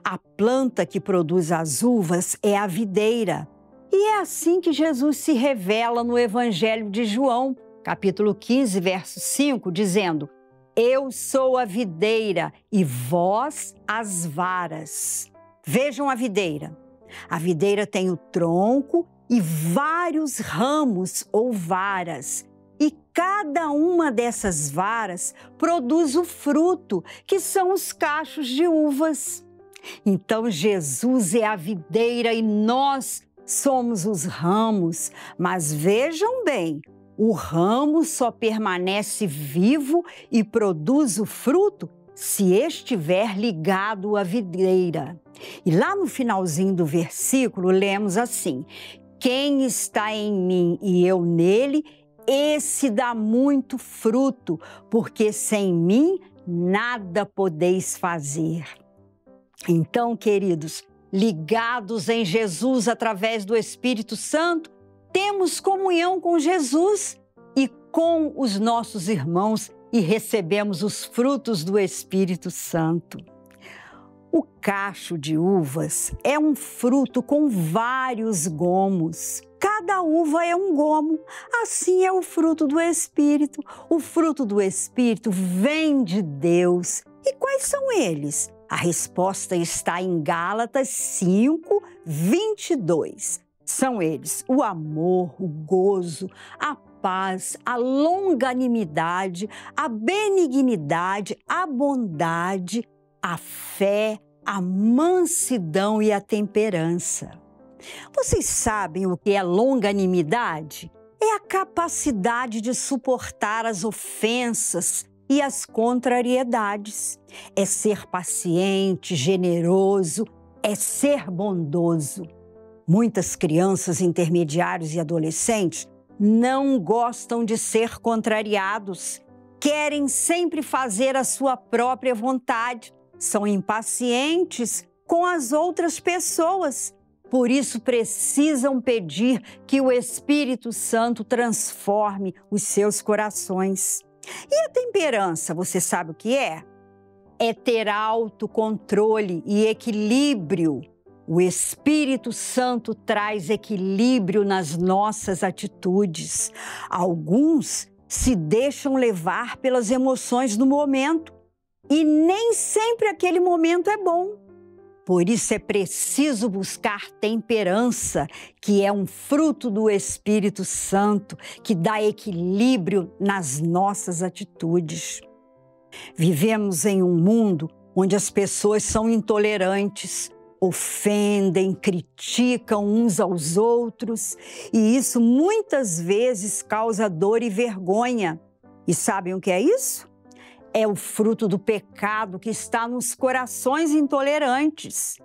A planta que produz as uvas é a videira. E é assim que Jesus se revela no Evangelho de João, capítulo 15, verso 5, dizendo: Eu sou a videira e vós as varas. Vejam a videira. A videira tem o tronco e vários ramos ou varas. E cada uma dessas varas produz o fruto, que são os cachos de uvas. Então Jesus é a videira e nós somos os ramos. Mas vejam bem, o ramo só permanece vivo e produz o fruto se estiver ligado à videira. E lá no finalzinho do versículo lemos assim: Quem está em mim e eu nele, esse dá muito fruto, porque sem mim nada podeis fazer. Então, queridos, ligados em Jesus através do Espírito Santo, temos comunhão com Jesus e com os nossos irmãos e recebemos os frutos do Espírito Santo. O cacho de uvas é um fruto com vários gomos. Cada uva é um gomo. Assim é o fruto do Espírito. O fruto do Espírito vem de Deus. E quais são eles? A resposta está em Gálatas 5, 22. São eles o amor, o gozo, a paz, a longanimidade, a benignidade, a bondade, a fé, a mansidão e a temperança. Vocês sabem o que é longanimidade? É a capacidade de suportar as ofensas e as contrariedades. É ser paciente, generoso, é ser bondoso. Muitas crianças, intermediários e adolescentes não gostam de ser contrariados. Querem sempre fazer a sua própria vontade. São impacientes com as outras pessoas. Por isso precisam pedir que o Espírito Santo transforme os seus corações. E a temperança, você sabe o que é? É ter autocontrole e equilíbrio. O Espírito Santo traz equilíbrio nas nossas atitudes. Alguns se deixam levar pelas emoções do momento e nem sempre aquele momento é bom. Por isso é preciso buscar temperança, que é um fruto do Espírito Santo, que dá equilíbrio nas nossas atitudes. Vivemos em um mundo onde as pessoas são intolerantes, ofendem, criticam uns aos outros, e isso muitas vezes causa dor e vergonha. E sabem o que é isso? É o fruto do pecado que está nos corações intolerantes.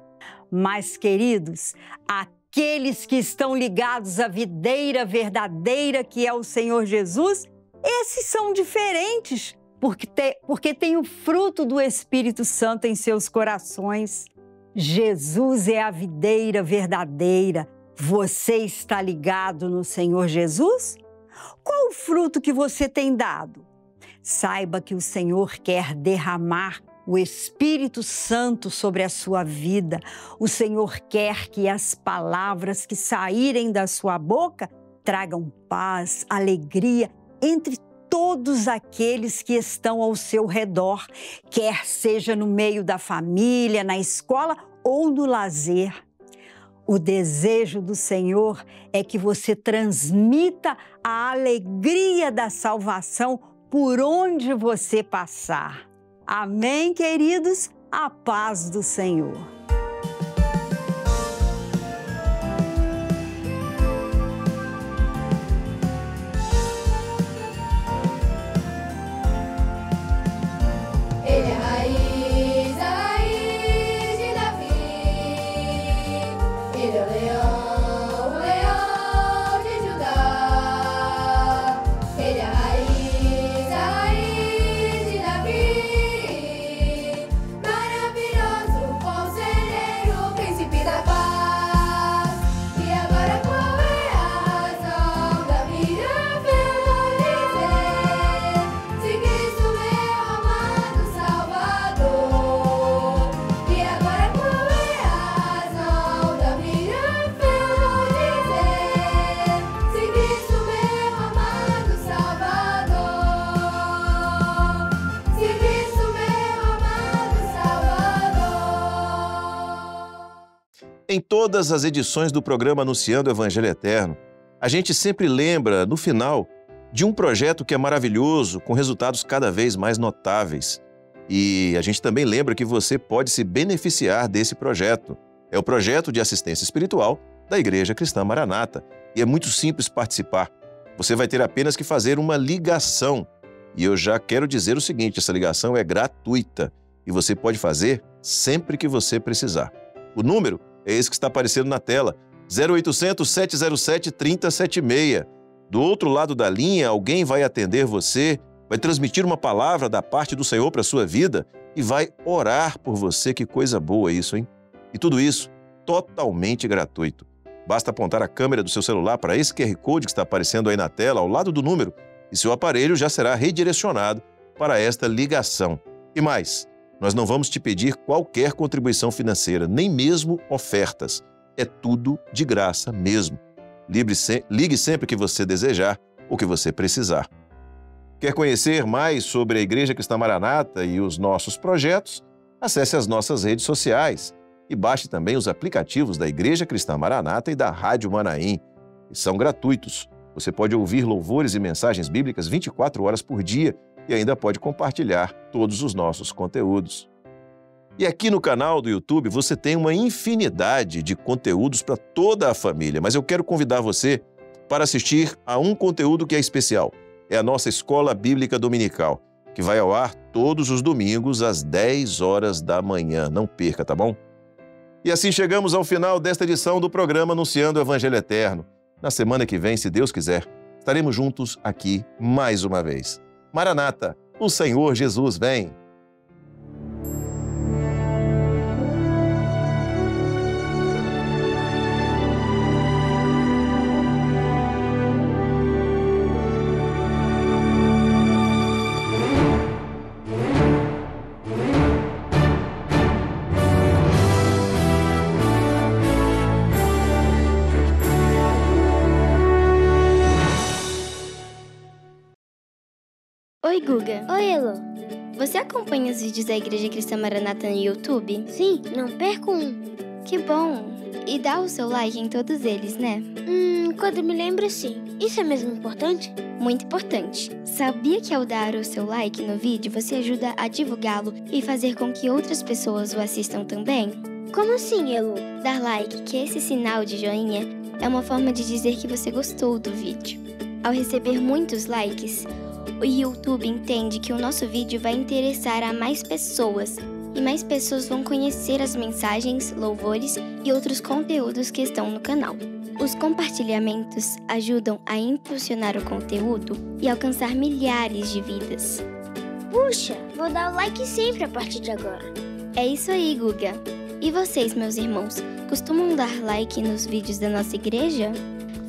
Mas, queridos, aqueles que estão ligados à videira verdadeira, que é o Senhor Jesus, esses são diferentes, porque tem o fruto do Espírito Santo em seus corações. Jesus é a videira verdadeira. Você está ligado no Senhor Jesus? Qual o fruto que você tem dado? Saiba que o Senhor quer derramar o Espírito Santo sobre a sua vida. O Senhor quer que as palavras que saírem da sua boca tragam paz, alegria entre todos aqueles que estão ao seu redor, quer seja no meio da família, na escola ou no lazer. O desejo do Senhor é que você transmita a alegria da salvação por onde você passar. Amém, queridos? A paz do Senhor. Ele é a raiz de Davi. Ele é o leão de Judá. Ele é a raiz de Davi. Maravilhoso conselheiro, príncipe da paz. E agora qual é a razão da minha felicidade? Se Cristo meu amado Salvador. E agora qual é a razão da minha felicidade? Se Cristo meu amado Salvador. Se Cristo meu amado Salvador. Em todas as edições do programa Anunciando o Evangelho Eterno, a gente sempre lembra, no final, de um projeto que é maravilhoso, com resultados cada vez mais notáveis. E a gente também lembra que você pode se beneficiar desse projeto. É o projeto de assistência espiritual da Igreja Cristã Maranata. E é muito simples participar. Você vai ter apenas que fazer uma ligação. E eu já quero dizer o seguinte, essa ligação é gratuita e você pode fazer sempre que você precisar. O número é esse que está aparecendo na tela, 0800 707 3076. Do outro lado da linha, alguém vai atender você, vai transmitir uma palavra da parte do Senhor para a sua vida e vai orar por você. Que coisa boa isso, hein? E tudo isso totalmente gratuito. Basta apontar a câmera do seu celular para esse QR Code que está aparecendo aí na tela, ao lado do número, e seu aparelho já será redirecionado para esta ligação. E mais, nós não vamos te pedir qualquer contribuição financeira, nem mesmo ofertas. É tudo de graça mesmo. Ligue sempre que você desejar ou que você precisar. Quer conhecer mais sobre a Igreja Cristã Maranata e os nossos projetos? Acesse as nossas redes sociais e baixe também os aplicativos da Igreja Cristã Maranata e da Rádio Manaim, que são gratuitos. Você pode ouvir louvores e mensagens bíblicas 24 horas por dia e ainda pode compartilhar todos os nossos conteúdos. E aqui no canal do YouTube você tem uma infinidade de conteúdos para toda a família, mas eu quero convidar você para assistir a um conteúdo que é especial. É a nossa Escola Bíblica Dominical, que vai ao ar todos os domingos às 10 horas da manhã. Não perca, tá bom? E assim chegamos ao final desta edição do programa Anunciando o Evangelho Eterno. Na semana que vem, se Deus quiser, estaremos juntos aqui mais uma vez. Maranata, o Senhor Jesus vem! Oi, Guga. Oi, Elo. Você acompanha os vídeos da Igreja Cristã Maranata no YouTube? Sim, não perco um. Que bom. E dá o seu like em todos eles, né? Quando me lembro, sim. Isso é mesmo importante? Muito importante. Sabia que ao dar o seu like no vídeo, você ajuda a divulgá-lo e fazer com que outras pessoas o assistam também? Como assim, Elo? Dar like, que é esse sinal de joinha, é uma forma de dizer que você gostou do vídeo. Ao receber muitos likes, o YouTube entende que o nosso vídeo vai interessar a mais pessoas e mais pessoas vão conhecer as mensagens, louvores e outros conteúdos que estão no canal. Os compartilhamentos ajudam a impulsionar o conteúdo e alcançar milhares de vidas. Puxa, vou dar o like sempre a partir de agora. É isso aí, Guga. E vocês, meus irmãos, costumam dar like nos vídeos da nossa igreja?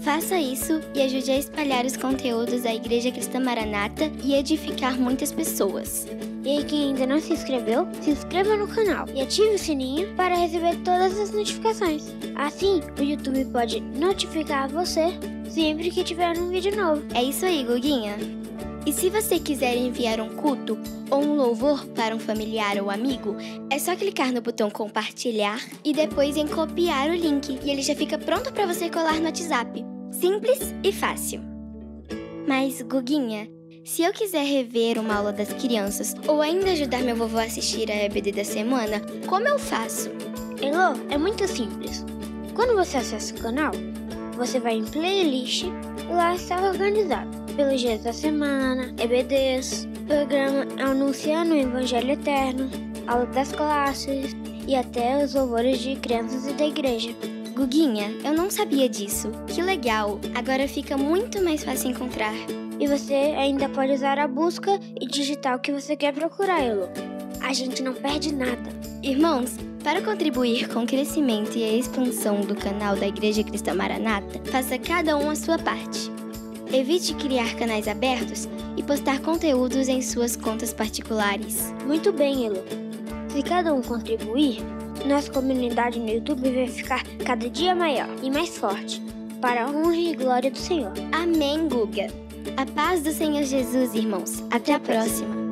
Faça isso e ajude a espalhar os conteúdos da Igreja Cristã Maranata e edificar muitas pessoas. E aí, quem ainda não se inscreveu, se inscreva no canal e ative o sininho para receber todas as notificações. Assim, o YouTube pode notificar você sempre que tiver um vídeo novo. É isso aí, Guguinha. E se você quiser enviar um culto ou um louvor para um familiar ou amigo, é só clicar no botão compartilhar e depois em copiar o link e ele já fica pronto para você colar no WhatsApp. Simples e fácil. Mas, Guguinha, se eu quiser rever uma aula das crianças ou ainda ajudar meu vovô a assistir a EBD da semana, como eu faço? Elô, é muito simples. Quando você acessa o canal, você vai em playlist e lá está organizado pelos dias da semana, EBDs, programa Anunciando o Evangelho Eterno, aula das classes e até os louvores de crianças e da igreja. Guguinha, eu não sabia disso. Que legal! Agora fica muito mais fácil encontrar. E você ainda pode usar a busca e digitar o que você quer procurar, Elô. A gente não perde nada. Irmãos, para contribuir com o crescimento e a expansão do canal da Igreja Cristã Maranata, faça cada um a sua parte. Evite criar canais abertos e postar conteúdos em suas contas particulares. Muito bem, Elô. Se cada um contribuir, nossa comunidade no YouTube vai ficar cada dia maior e mais forte, para a honra e glória do Senhor. Amém, Guga! A paz do Senhor Jesus, irmãos. Até a próxima.